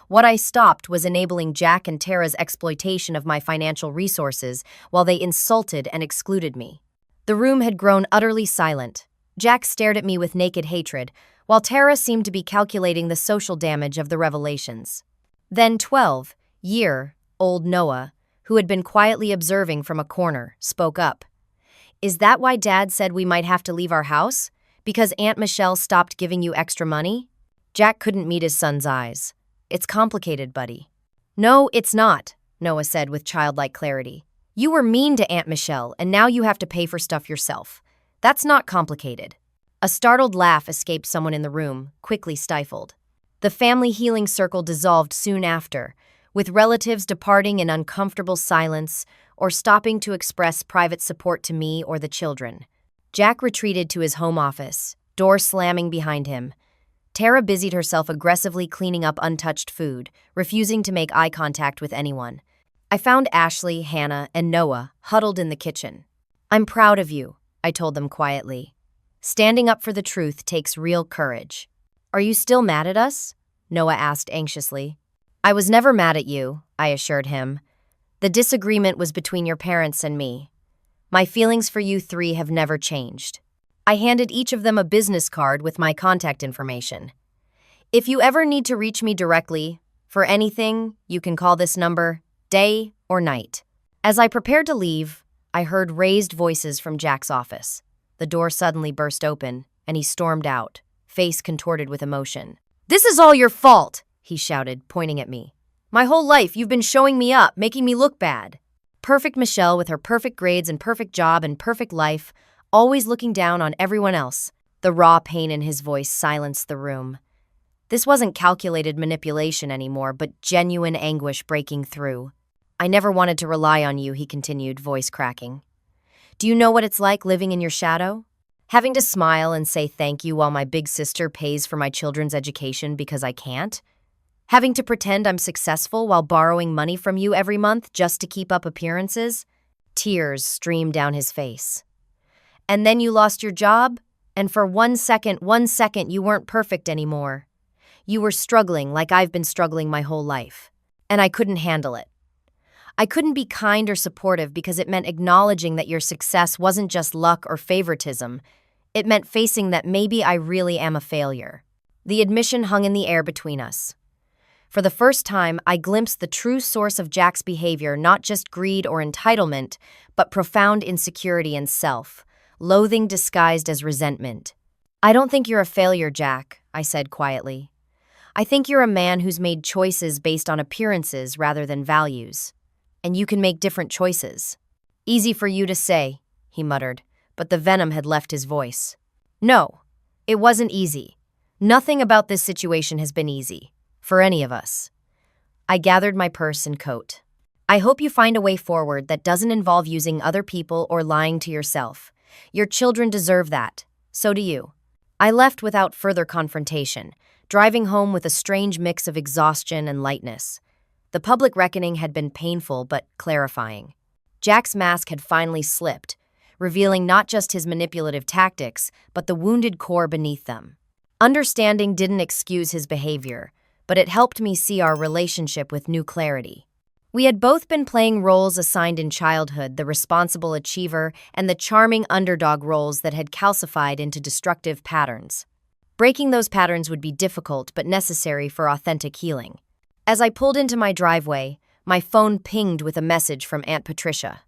Speaker 1: What I stopped was enabling Jack and Tara's exploitation of my financial resources while they insulted and excluded me. The room had grown utterly silent. Jack stared at me with naked hatred, while Tara seemed to be calculating the social damage of the revelations. Then 12-year-old Noah, who had been quietly observing from a corner, spoke up. Is that why Dad said we might have to leave our house? Because Aunt Michelle stopped giving you extra money? Jack couldn't meet his son's eyes. It's complicated, buddy. No, it's not, Noah said with childlike clarity. You were mean to Aunt Michelle, and now you have to pay for stuff yourself. That's not complicated. A startled laugh escaped someone in the room, quickly stifled. The family healing circle dissolved soon after, with relatives departing in uncomfortable silence or stopping to express private support to me or the children. Jack retreated to his home office, door slamming behind him. Tara busied herself aggressively cleaning up untouched food, refusing to make eye contact with anyone. I found Ashley, Hannah, and Noah huddled in the kitchen. I'm proud of you, I told them quietly. Standing up for the truth takes real courage. Are you still mad at us? Noah asked anxiously. I was never mad at you, I assured him. The disagreement was between your parents and me. My feelings for you three have never changed. I handed each of them a business card with my contact information. If you ever need to reach me directly, for anything, you can call this number, day or night. As I prepared to leave, I heard raised voices from Jack's office. The door suddenly burst open, and he stormed out, face contorted with emotion. This is all your fault, he shouted, pointing at me. My whole life you've been showing me up, making me look bad. Perfect Michelle with her perfect grades and perfect job and perfect life, always looking down on everyone else. The raw pain in his voice silenced the room. This wasn't calculated manipulation anymore, but genuine anguish breaking through. I never wanted to rely on you, he continued, voice cracking. Do you know what it's like living in your shadow? Having to smile and say thank you while my big sister pays for my children's education because I can't? Having to pretend I'm successful while borrowing money from you every month just to keep up appearances? Tears streamed down his face. And then you lost your job, and for 1 second, you weren't perfect anymore. You were struggling like I've been struggling my whole life. And I couldn't handle it. I couldn't be kind or supportive because it meant acknowledging that your success wasn't just luck or favoritism. It meant facing that maybe I really am a failure. The admission hung in the air between us. For the first time, I glimpsed the true source of Jack's behavior, not just greed or entitlement, but profound insecurity and self. Loathing disguised as resentment. I don't think you're a failure, Jack, I said quietly. I think you're a man who's made choices based on appearances rather than values. And you can make different choices. Easy for you to say, he muttered, but the venom had left his voice. No, it wasn't easy. Nothing about this situation has been easy, for any of us. I gathered my purse and coat. I hope you find a way forward that doesn't involve using other people or lying to yourself. Your children deserve that. So do you. I left without further confrontation, driving home with a strange mix of exhaustion and lightness. The public reckoning had been painful but clarifying. Jack's mask had finally slipped, revealing not just his manipulative tactics, but the wounded core beneath them. Understanding didn't excuse his behavior, but it helped me see our relationship with new clarity. We had both been playing roles assigned in childhood, the responsible achiever and the charming underdog roles that had calcified into destructive patterns. Breaking those patterns would be difficult but necessary for authentic healing. As I pulled into my driveway, my phone pinged with a message from Aunt Patricia.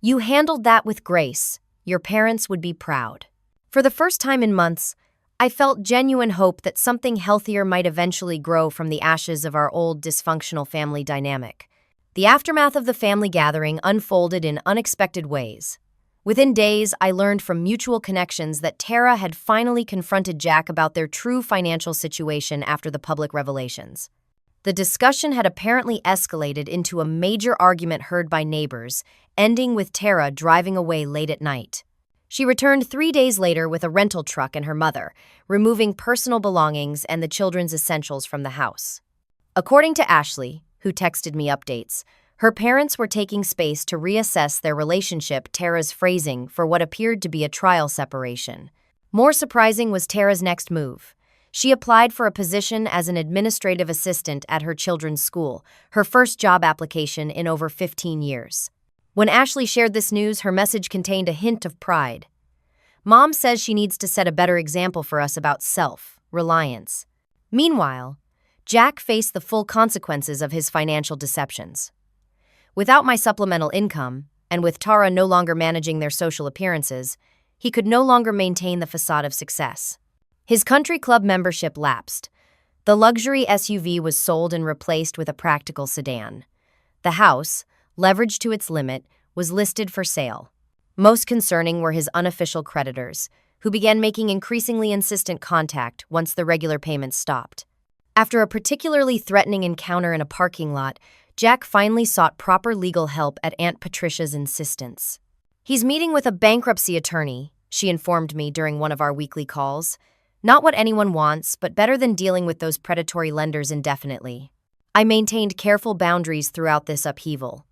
Speaker 1: You handled that with grace. Your parents would be proud. For the first time in months, I felt genuine hope that something healthier might eventually grow from the ashes of our old dysfunctional family dynamic. The aftermath of the family gathering unfolded in unexpected ways. Within days, I learned from mutual connections that Tara had finally confronted Jack about their true financial situation after the public revelations. The discussion had apparently escalated into a major argument heard by neighbors, ending with Tara driving away late at night. She returned 3 days later with a rental truck and her mother, removing personal belongings and the children's essentials from the house. According to Ashley, who texted me updates, her parents were taking space to reassess their relationship, Tara's phrasing for what appeared to be a trial separation. More surprising was Tara's next move. She applied for a position as an administrative assistant at her children's school, her first job application in over 15 years. When Ashley shared this news, her message contained a hint of pride. Mom says she needs to set a better example for us about self-reliance. Meanwhile, Jack faced the full consequences of his financial deceptions. Without my supplemental income, and with Tara no longer managing their social appearances, he could no longer maintain the facade of success. His country club membership lapsed. The luxury SUV was sold and replaced with a practical sedan. The house, leveraged to its limit, was listed for sale. Most concerning were his unofficial creditors, who began making increasingly insistent contact once the regular payments stopped. After a particularly threatening encounter in a parking lot, Jack finally sought proper legal help at Aunt Patricia's insistence. "He's meeting with a bankruptcy attorney," she informed me during one of our weekly calls. "Not what anyone wants, but better than dealing with those predatory lenders indefinitely." I maintained careful boundaries throughout this upheaval.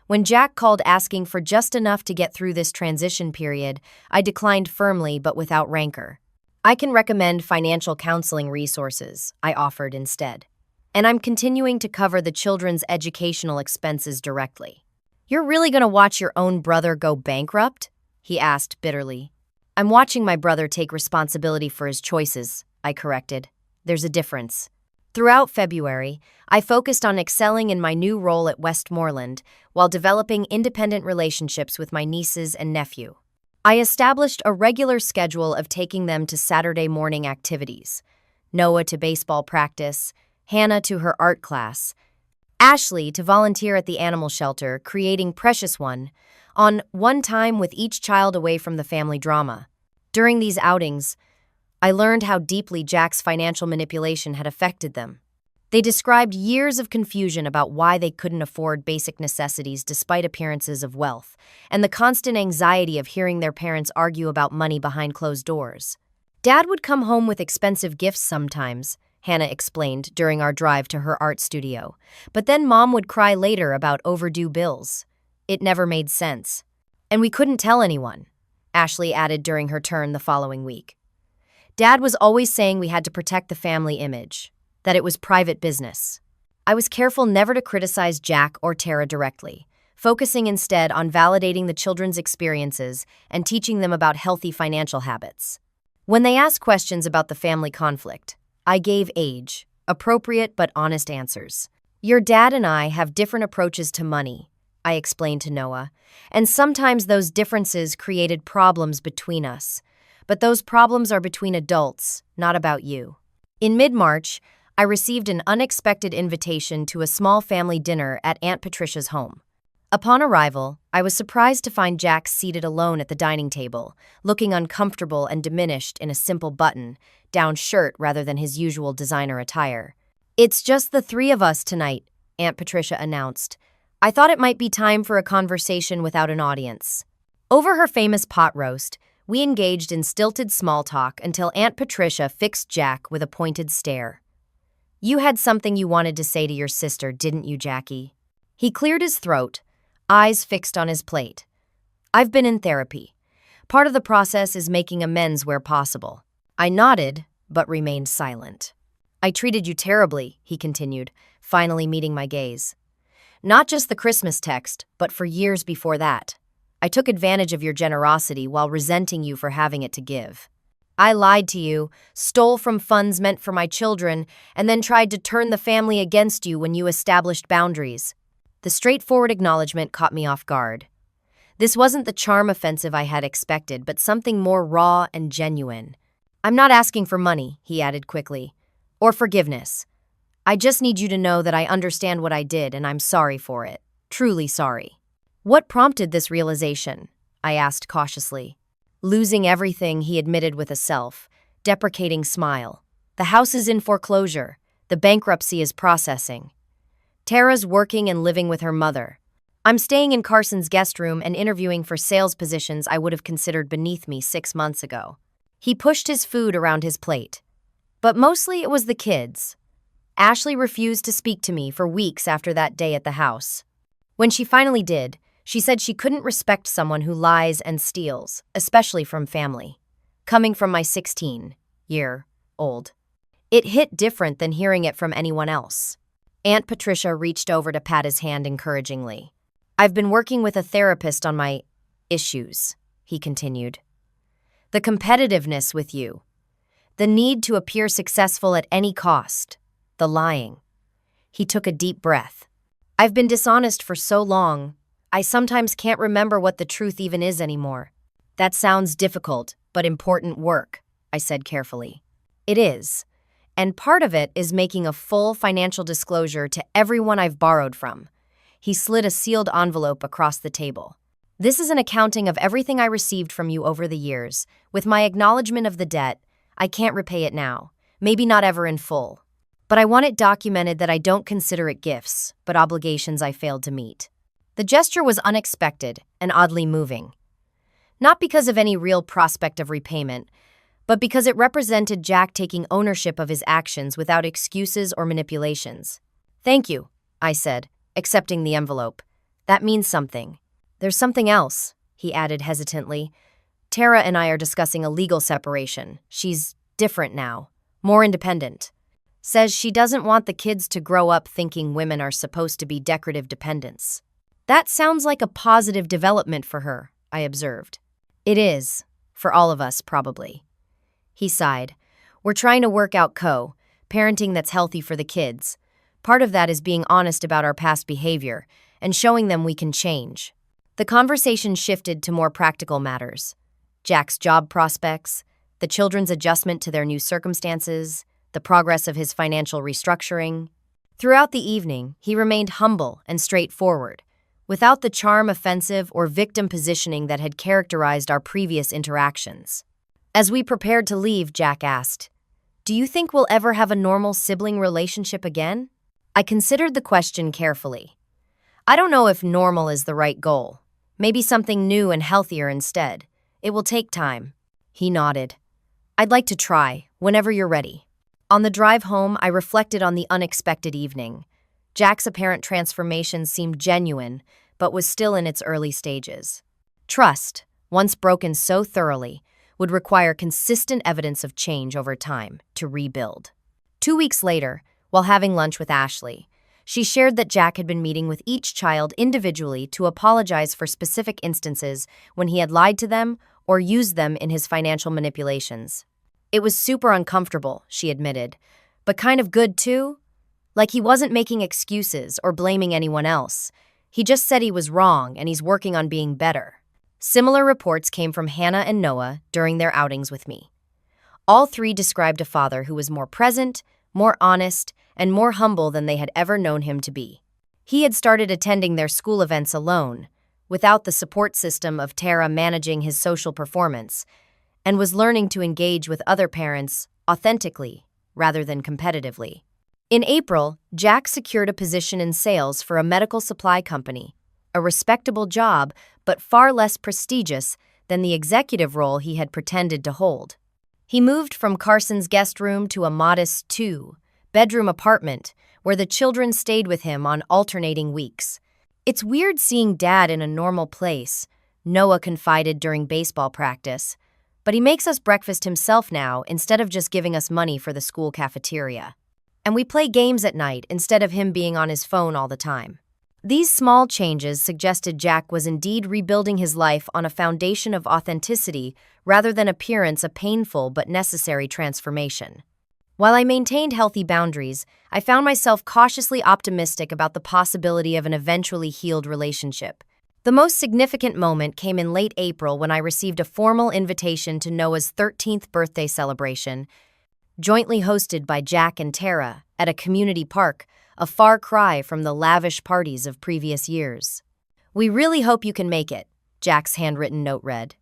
Speaker 1: When Jack called asking for just enough to get through this transition period, I declined firmly but without rancor. "I can recommend financial counseling resources," I offered instead. "And I'm continuing to cover the children's educational expenses directly." "You're really going to watch your own brother go bankrupt?" he asked bitterly. "I'm watching my brother take responsibility for his choices," I corrected. "There's a difference." Throughout February, I focused on excelling in my new role at Westmoreland while developing independent relationships with my nieces and nephew. I established a regular schedule of taking them to Saturday morning activities: Noah to baseball practice, Hannah to her art class, Ashley to volunteer at the animal shelter, creating Precious on one time with each child away from the family drama. During these outings, I learned how deeply Jack's financial manipulation had affected them. They described years of confusion about why they couldn't afford basic necessities despite appearances of wealth, and the constant anxiety of hearing their parents argue about money behind closed doors. "Dad would come home with expensive gifts sometimes," Hannah explained during our drive to her art studio, "but then Mom would cry later about overdue bills. It never made sense. And we couldn't tell anyone," Ashley added during her turn the following week. "Dad was always saying we had to protect the family image, that it was private business." I was careful never to criticize Jack or Tara directly, focusing instead on validating the children's experiences and teaching them about healthy financial habits. When they asked questions about the family conflict, I gave appropriate but honest answers. "Your dad and I have different approaches to money," I explained to Noah, "and sometimes those differences created problems between us. But those problems are between adults, not about you." In mid-March, I received an unexpected invitation to a small family dinner at Aunt Patricia's home. Upon arrival, I was surprised to find Jack seated alone at the dining table, looking uncomfortable and diminished in a simple button-down shirt rather than his usual designer attire. "It's just the three of us tonight," Aunt Patricia announced. "I thought it might be time for a conversation without an audience." Over her famous pot roast, we engaged in stilted small talk until Aunt Patricia fixed Jack with a pointed stare. "You had something you wanted to say to your sister, didn't you, Jackie?" He cleared his throat, eyes fixed on his plate. "I've been in therapy. Part of the process is making amends where possible." I nodded, but remained silent. "I treated you terribly," he continued, finally meeting my gaze. "Not just the Christmas text, but for years before that. I took advantage of your generosity while resenting you for having it to give. I lied to you, stole from funds meant for my children, and then tried to turn the family against you when you established boundaries." The straightforward acknowledgement caught me off guard. This wasn't the charm offensive I had expected, but something more raw and genuine. "I'm not asking for money," he added quickly, "or forgiveness. I just need you to know that I understand what I did and I'm sorry for it. Truly sorry." "What prompted this realization?" I asked cautiously. "Losing everything," he admitted with a self-deprecating smile. "The house is in foreclosure. The bankruptcy is processing. Tara's working and living with her mother. I'm staying in Carson's guest room and interviewing for sales positions I would have considered beneath me 6 months ago." He pushed his food around his plate. "But mostly it was the kids. Ashley refused to speak to me for weeks after that day at the house. When she finally did, she said she couldn't respect someone who lies and steals, especially from family. coming from my 16-year-old. It hit different than hearing it from anyone else. Aunt Patricia reached over to pat his hand encouragingly. "I've been working with a therapist on my issues," he continued. "The competitiveness with you. The need to appear successful at any cost. The lying." He took a deep breath. "I've been dishonest for so long, I sometimes can't remember what the truth even is anymore." "That sounds difficult, but important work," I said carefully. "It is. And part of it is making a full financial disclosure to everyone I've borrowed from." He slid a sealed envelope across the table. "This is an accounting of everything I received from you over the years, with my acknowledgement of the debt. I can't repay it now, maybe not ever in full. But I want it documented that I don't consider it gifts, but obligations I failed to meet." The gesture was unexpected and oddly moving. Not because of any real prospect of repayment, but because it represented Jack taking ownership of his actions without excuses or manipulations. "Thank you," I said, accepting the envelope. "That means something." "There's something else," he added hesitantly. "Tara and I are discussing a legal separation. She's different now, more independent. Says she doesn't want the kids to grow up thinking women are supposed to be decorative dependents." "That sounds like a positive development for her," I observed. "It is, for all of us, probably." He sighed. "We're trying to work out parenting that's healthy for the kids. Part of that is being honest about our past behavior and showing them we can change." The conversation shifted to more practical matters. Jack's job prospects, the children's adjustment to their new circumstances, the progress of his financial restructuring. Throughout the evening, he remained humble and straightforward, without the charm, offensive, or victim positioning that had characterized our previous interactions. As we prepared to leave, Jack asked, "Do you think we'll ever have a normal sibling relationship again?" I considered the question carefully. I don't know if normal is the right goal. Maybe something new and healthier instead. It will take time. He nodded. "I'd like to try, whenever you're ready." On the drive home, I reflected on the unexpected evening. Jack's apparent transformation seemed genuine, but was still in its early stages. Trust, once broken so thoroughly, would require consistent evidence of change over time to rebuild. 2 weeks later, while having lunch with Ashley, she shared that Jack had been meeting with each child individually to apologize for specific instances when he had lied to them or used them in his financial manipulations. "It was super uncomfortable," she admitted, "but kind of good too. Like he wasn't making excuses or blaming anyone else. He just said he was wrong and he's working on being better." Similar reports came from Hannah and Noah during their outings with me. All three described a father who was more present, more honest, and more humble than they had ever known him to be. He had started attending their school events alone, without the support system of Tara managing his social performance, and was learning to engage with other parents authentically rather than competitively. In April, Jack secured a position in sales for a medical supply company, a respectable job but far less prestigious than the executive role he had pretended to hold. He moved from Carson's guest room to a modest 2-bedroom apartment where the children stayed with him on alternating weeks. "It's weird seeing Dad in a normal place," Noah confided during baseball practice, "but he makes us breakfast himself now instead of just giving us money for the school cafeteria. And we play games at night instead of him being on his phone all the time." These small changes suggested Jack was indeed rebuilding his life on a foundation of authenticity rather than appearance, a painful but necessary transformation. While I maintained healthy boundaries, I found myself cautiously optimistic about the possibility of an eventually healed relationship. The most significant moment came in late April when I received a formal invitation to Noah's 13th birthday celebration, jointly hosted by Jack and Tara at a community park, a far cry from the lavish parties of previous years. "We really hope you can make it," Jack's handwritten note read.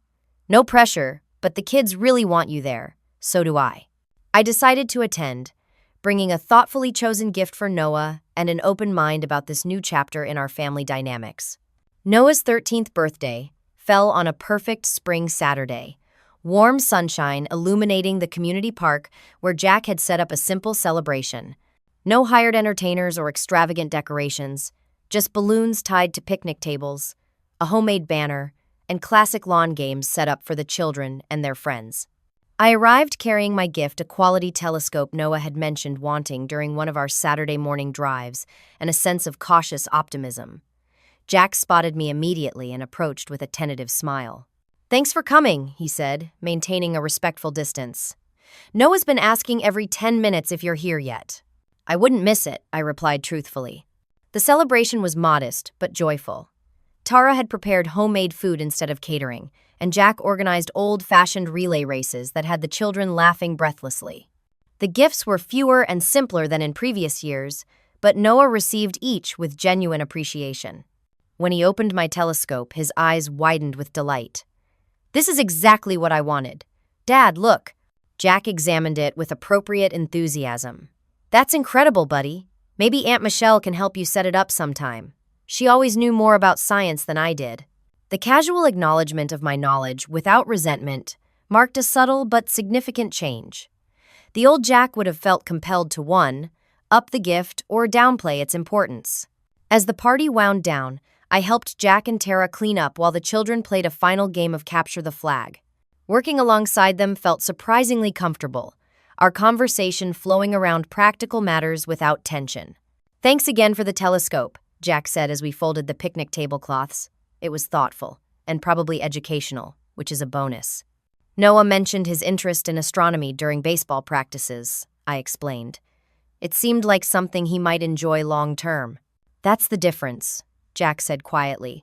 Speaker 1: "No pressure, but the kids really want you there. So do I." I decided to attend, bringing a thoughtfully chosen gift for Noah and an open mind about this new chapter in our family dynamics. Noah's 13th birthday fell on a perfect spring Saturday, warm sunshine illuminating the community park where Jack had set up a simple celebration. No hired entertainers or extravagant decorations, just balloons tied to picnic tables, a homemade banner, and classic lawn games set up for the children and their friends. I arrived carrying my gift, a quality telescope Noah had mentioned wanting during one of our Saturday morning drives, and a sense of cautious optimism. Jack spotted me immediately and approached with a tentative smile. "Thanks for coming," he said, maintaining a respectful distance. "Noah's been asking every 10 minutes if you're here yet." "I wouldn't miss it," I replied truthfully. The celebration was modest, but joyful. Tara had prepared homemade food instead of catering, and Jack organized old-fashioned relay races that had the children laughing breathlessly. The gifts were fewer and simpler than in previous years, but Noah received each with genuine appreciation. When he opened my telescope, his eyes widened with delight. "This is exactly what I wanted. Dad, look." Jack examined it with appropriate enthusiasm. "That's incredible, buddy. Maybe Aunt Michelle can help you set it up sometime. She always knew more about science than I did." The casual acknowledgement of my knowledge, without resentment, marked a subtle but significant change. The old Jack would have felt compelled to, one, up the gift or downplay its importance. As the party wound down, I helped Jack and Tara clean up while the children played a final game of Capture the Flag. Working alongside them felt surprisingly comfortable, our conversation flowing around practical matters without tension. "Thanks again for the telescope," Jack said as we folded the picnic tablecloths. It was thoughtful, and probably educational, which is a bonus. "Noah mentioned his interest in astronomy during baseball practices," I explained. "It seemed like something he might enjoy long-term." "That's the difference," Jack said quietly.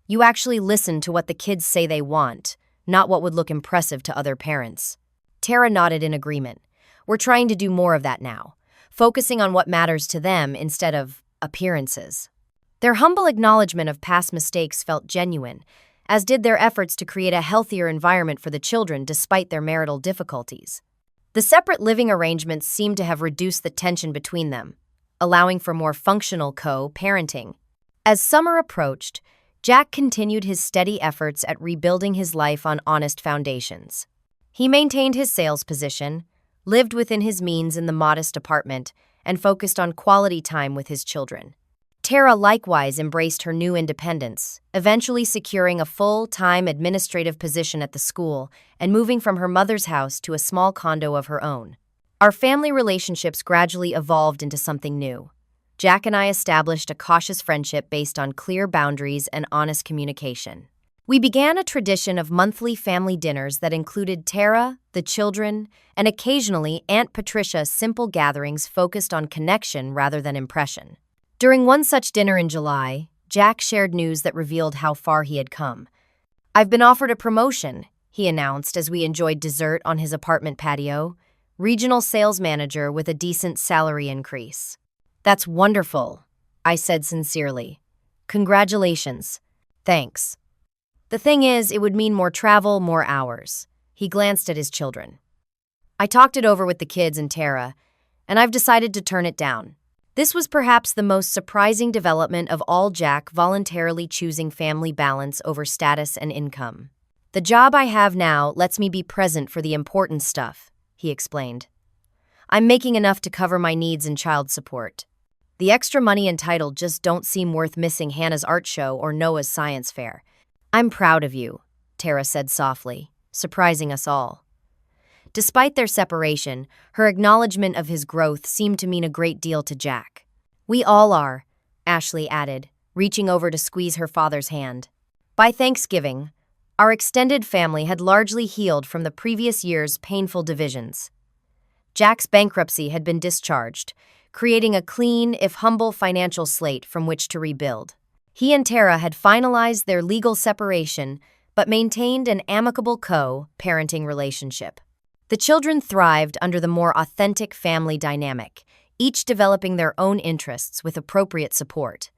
Speaker 1: "You actually listen to what the kids say they want, not what would look impressive to other parents." Tara nodded in agreement. "We're trying to do more of that now, focusing on what matters to them instead of appearances." Their humble acknowledgement of past mistakes felt genuine, as did their efforts to create a healthier environment for the children despite their marital difficulties. The separate living arrangements seemed to have reduced the tension between them, allowing for more functional co-parenting. As summer approached, Jack continued his steady efforts at rebuilding his life on honest foundations. He maintained his sales position, lived within his means in the modest apartment, and focused on quality time with his children. Tara likewise embraced her new independence, eventually securing a full-time administrative position at the school and moving from her mother's house to a small condo of her own. Our family relationships gradually evolved into something new. Jack and I established a cautious friendship based on clear boundaries and honest communication. We began a tradition of monthly family dinners that included Tara, the children, and occasionally Aunt Patricia's simple gatherings focused on connection rather than impression. During one such dinner in July, Jack shared news that revealed how far he had come. "I've been offered a promotion," he announced as we enjoyed dessert on his apartment patio, regional sales manager with a decent salary increase. "That's wonderful," I said sincerely. "Congratulations." "Thanks. The thing is, it would mean more travel, more hours." He glanced at his children. "I talked it over with the kids and Tara, and I've decided to turn it down." This was perhaps the most surprising development of all, Jack voluntarily choosing family balance over status and income. "The job I have now lets me be present for the important stuff," he explained. "I'm making enough to cover my needs and child support. The extra money and title just don't seem worth missing Hannah's art show or Noah's science fair." "I'm proud of you," Tara said softly, surprising us all. Despite their separation, her acknowledgement of his growth seemed to mean a great deal to Jack. "We all are," Ashley added, reaching over to squeeze her father's hand. By Thanksgiving, our extended family had largely healed from the previous year's painful divisions. Jack's bankruptcy had been discharged, creating a clean, if humble, financial slate from which to rebuild. He and Tara had finalized their legal separation, but maintained an amicable co-parenting relationship. The children thrived under the more authentic family dynamic, each developing their own interests with appropriate support.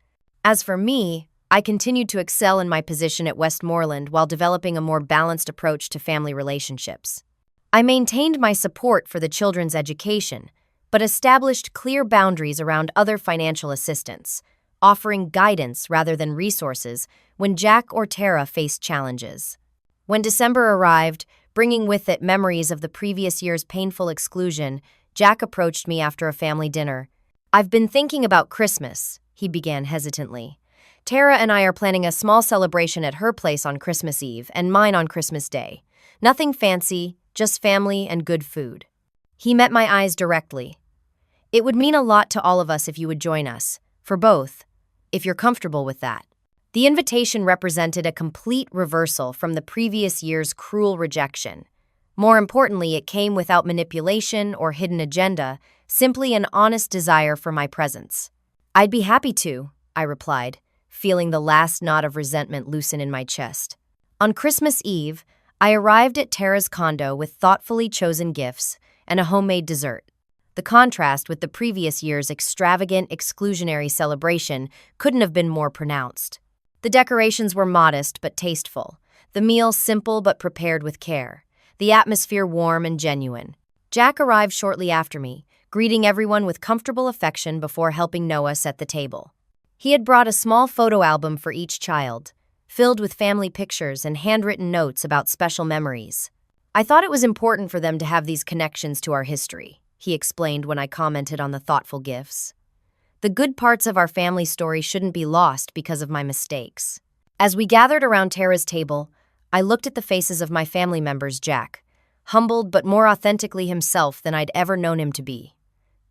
Speaker 1: As for me, I continued to excel in my position at Westmoreland while developing a more balanced approach to family relationships. I maintained my support for the children's education, but established clear boundaries around other financial assistance, offering guidance rather than resources when Jack or Tara faced challenges. When December arrived, bringing with it memories of the previous year's painful exclusion, Jack approached me after a family dinner. "I've been thinking about Christmas," he began hesitantly. "Tara and I are planning a small celebration at her place on Christmas Eve and mine on Christmas Day. Nothing fancy, just family and good food. He met my eyes directly. It would mean a lot to all of us if you would join us, for both, if you're comfortable with that. The invitation represented a complete reversal from the previous year's cruel rejection. More importantly, it came without manipulation or hidden agenda, simply an honest desire for my presence. "I'd be happy to," I replied, feeling the last knot of resentment loosen in my chest. On Christmas Eve, I arrived at Tara's condo with thoughtfully chosen gifts and a homemade dessert. The contrast with the previous year's extravagant, exclusionary celebration couldn't have been more pronounced. The decorations were modest but tasteful, the meal simple but prepared with care, the atmosphere warm and genuine. Jack arrived shortly after me, greeting everyone with comfortable affection before helping Noah set the table. He had brought a small photo album for each child, filled with family pictures and handwritten notes about special memories. "I thought it was important for them to have these connections to our history," he explained when I commented on the thoughtful gifts. "The good parts of our family story shouldn't be lost because of my mistakes." As we gathered around Tara's table, I looked at the faces of my family members, Jack, humbled but more authentically himself than I'd ever known him to be.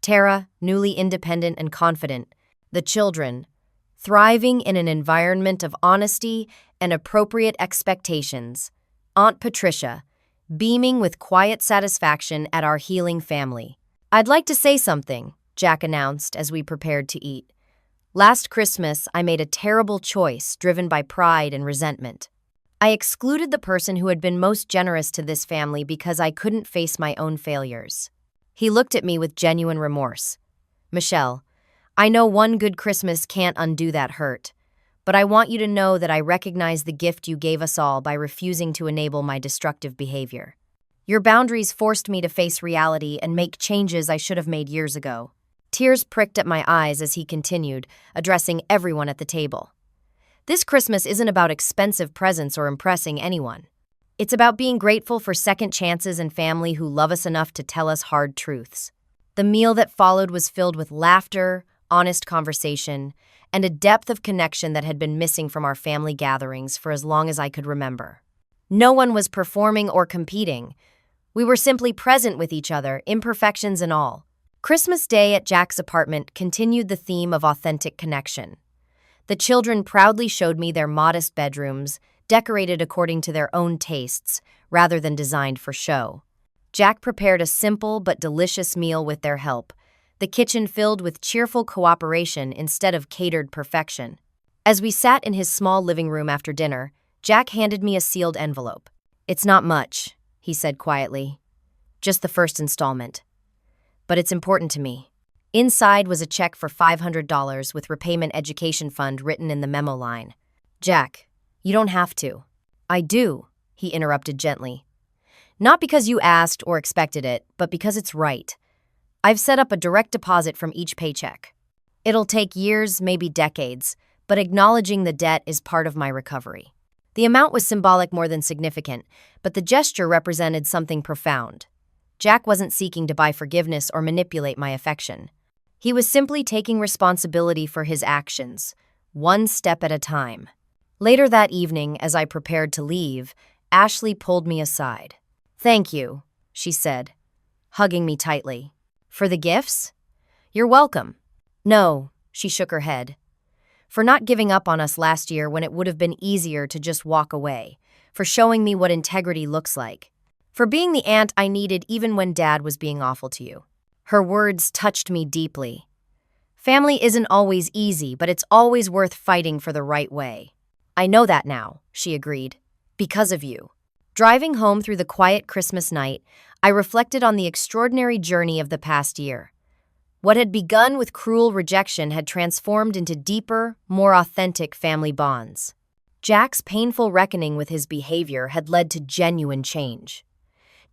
Speaker 1: Tara, newly independent and confident. The children, thriving in an environment of honesty and appropriate expectations. Aunt Patricia, beaming with quiet satisfaction at our healing family. "I'd like to say something," Jack announced as we prepared to eat. "Last Christmas, I made a terrible choice driven by pride and resentment. I excluded the person who had been most generous to this family because I couldn't face my own failures." He looked at me with genuine remorse. "Michelle, I know one good Christmas can't undo that hurt, but I want you to know that I recognize the gift you gave us all by refusing to enable my destructive behavior. Your boundaries forced me to face reality and make changes I should have made years ago." Tears pricked at my eyes as he continued, addressing everyone at the table. "This Christmas isn't about expensive presents or impressing anyone. It's about being grateful for second chances and family who love us enough to tell us hard truths." The meal that followed was filled with laughter, honest conversation, and a depth of connection that had been missing from our family gatherings for as long as I could remember. No one was performing or competing. We were simply present with each other, imperfections and all. Christmas Day at Jack's apartment continued the theme of authentic connection. The children proudly showed me their modest bedrooms, decorated according to their own tastes, rather than designed for show. Jack prepared a simple but delicious meal with their help, the kitchen filled with cheerful cooperation instead of catered perfection. As we sat in his small living room after dinner, Jack handed me a sealed envelope. "It's not much," he said quietly. "Just the first installment. But it's important to me." Inside was a check for $500 with Repayment Education Fund written in the memo line. "Jack, you don't have to." "I do," he interrupted gently. "Not because you asked or expected it, but because it's right. I've set up a direct deposit from each paycheck. It'll take years, maybe decades, but acknowledging the debt is part of my recovery." The amount was symbolic more than significant, but the gesture represented something profound. Jack wasn't seeking to buy forgiveness or manipulate my affection. He was simply taking responsibility for his actions, one step at a time. Later that evening, as I prepared to leave, Ashley pulled me aside. "Thank you," she said, hugging me tightly. "For the gifts?" "You're welcome." "No," she shook her head. "For not giving up on us last year when it would have been easier to just walk away. For showing me what integrity looks like. For being the aunt I needed even when Dad was being awful to you." Her words touched me deeply. Family isn't always easy, but it's always worth fighting for the right way. "I know that now," she agreed. "Because of you." Driving home through the quiet Christmas night, I reflected on the extraordinary journey of the past year. What had begun with cruel rejection had transformed into deeper, more authentic family bonds. Jack's painful reckoning with his behavior had led to genuine change.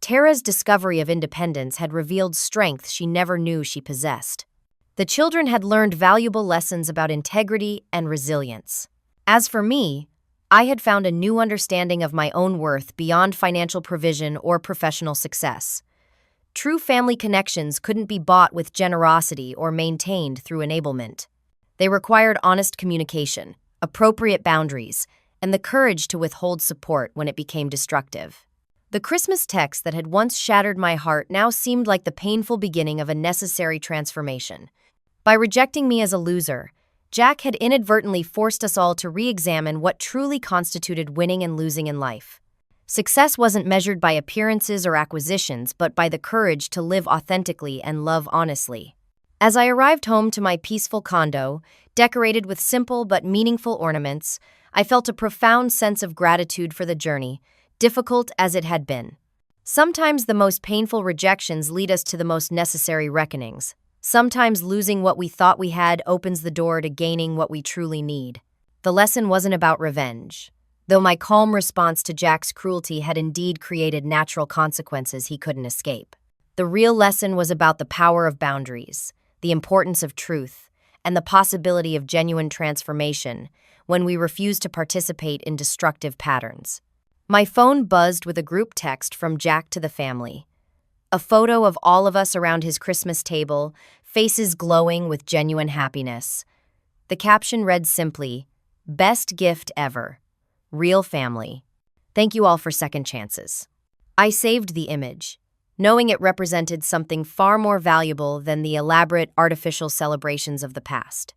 Speaker 1: Tara's discovery of independence had revealed strength she never knew she possessed. The children had learned valuable lessons about integrity and resilience. As for me, I had found a new understanding of my own worth beyond financial provision or professional success. True family connections couldn't be bought with generosity or maintained through enablement. They required honest communication, appropriate boundaries, and the courage to withhold support when it became destructive. The Christmas text that had once shattered my heart now seemed like the painful beginning of a necessary transformation. By rejecting me as a loser, Jack had inadvertently forced us all to re-examine what truly constituted winning and losing in life. Success wasn't measured by appearances or acquisitions, but by the courage to live authentically and love honestly. As I arrived home to my peaceful condo, decorated with simple but meaningful ornaments, I felt a profound sense of gratitude for the journey, difficult as it had been. Sometimes the most painful rejections lead us to the most necessary reckonings. Sometimes losing what we thought we had opens the door to gaining what we truly need. The lesson wasn't about revenge. Though my calm response to Jack's cruelty had indeed created natural consequences he couldn't escape. The real lesson was about the power of boundaries, the importance of truth, and the possibility of genuine transformation when we refuse to participate in destructive patterns. My phone buzzed with a group text from Jack to the family. A photo of all of us around his Christmas table, faces glowing with genuine happiness. The caption read simply, "Best gift ever. Real family. Thank you all for second chances." I saved the image, knowing it represented something far more valuable than the elaborate artificial celebrations of the past.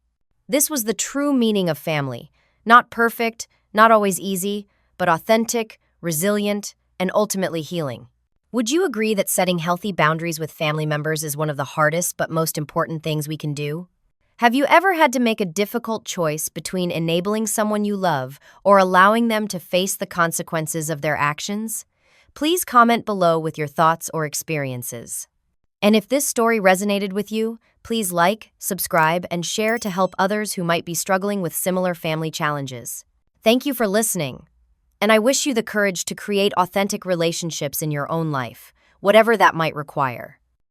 Speaker 1: This was the true meaning of family. Not perfect, not always easy, but authentic, resilient, and ultimately healing. Would you agree that setting healthy boundaries with family members is one of the hardest but most important things we can do? Have you ever had to make a difficult choice between enabling someone you love or allowing them to face the consequences of their actions? Please comment below with your thoughts or experiences. And if this story resonated with you, please like, subscribe, and share to help others who might be struggling with similar family challenges. Thank you for listening, and I wish you the courage to create authentic relationships in your own life, whatever that might require.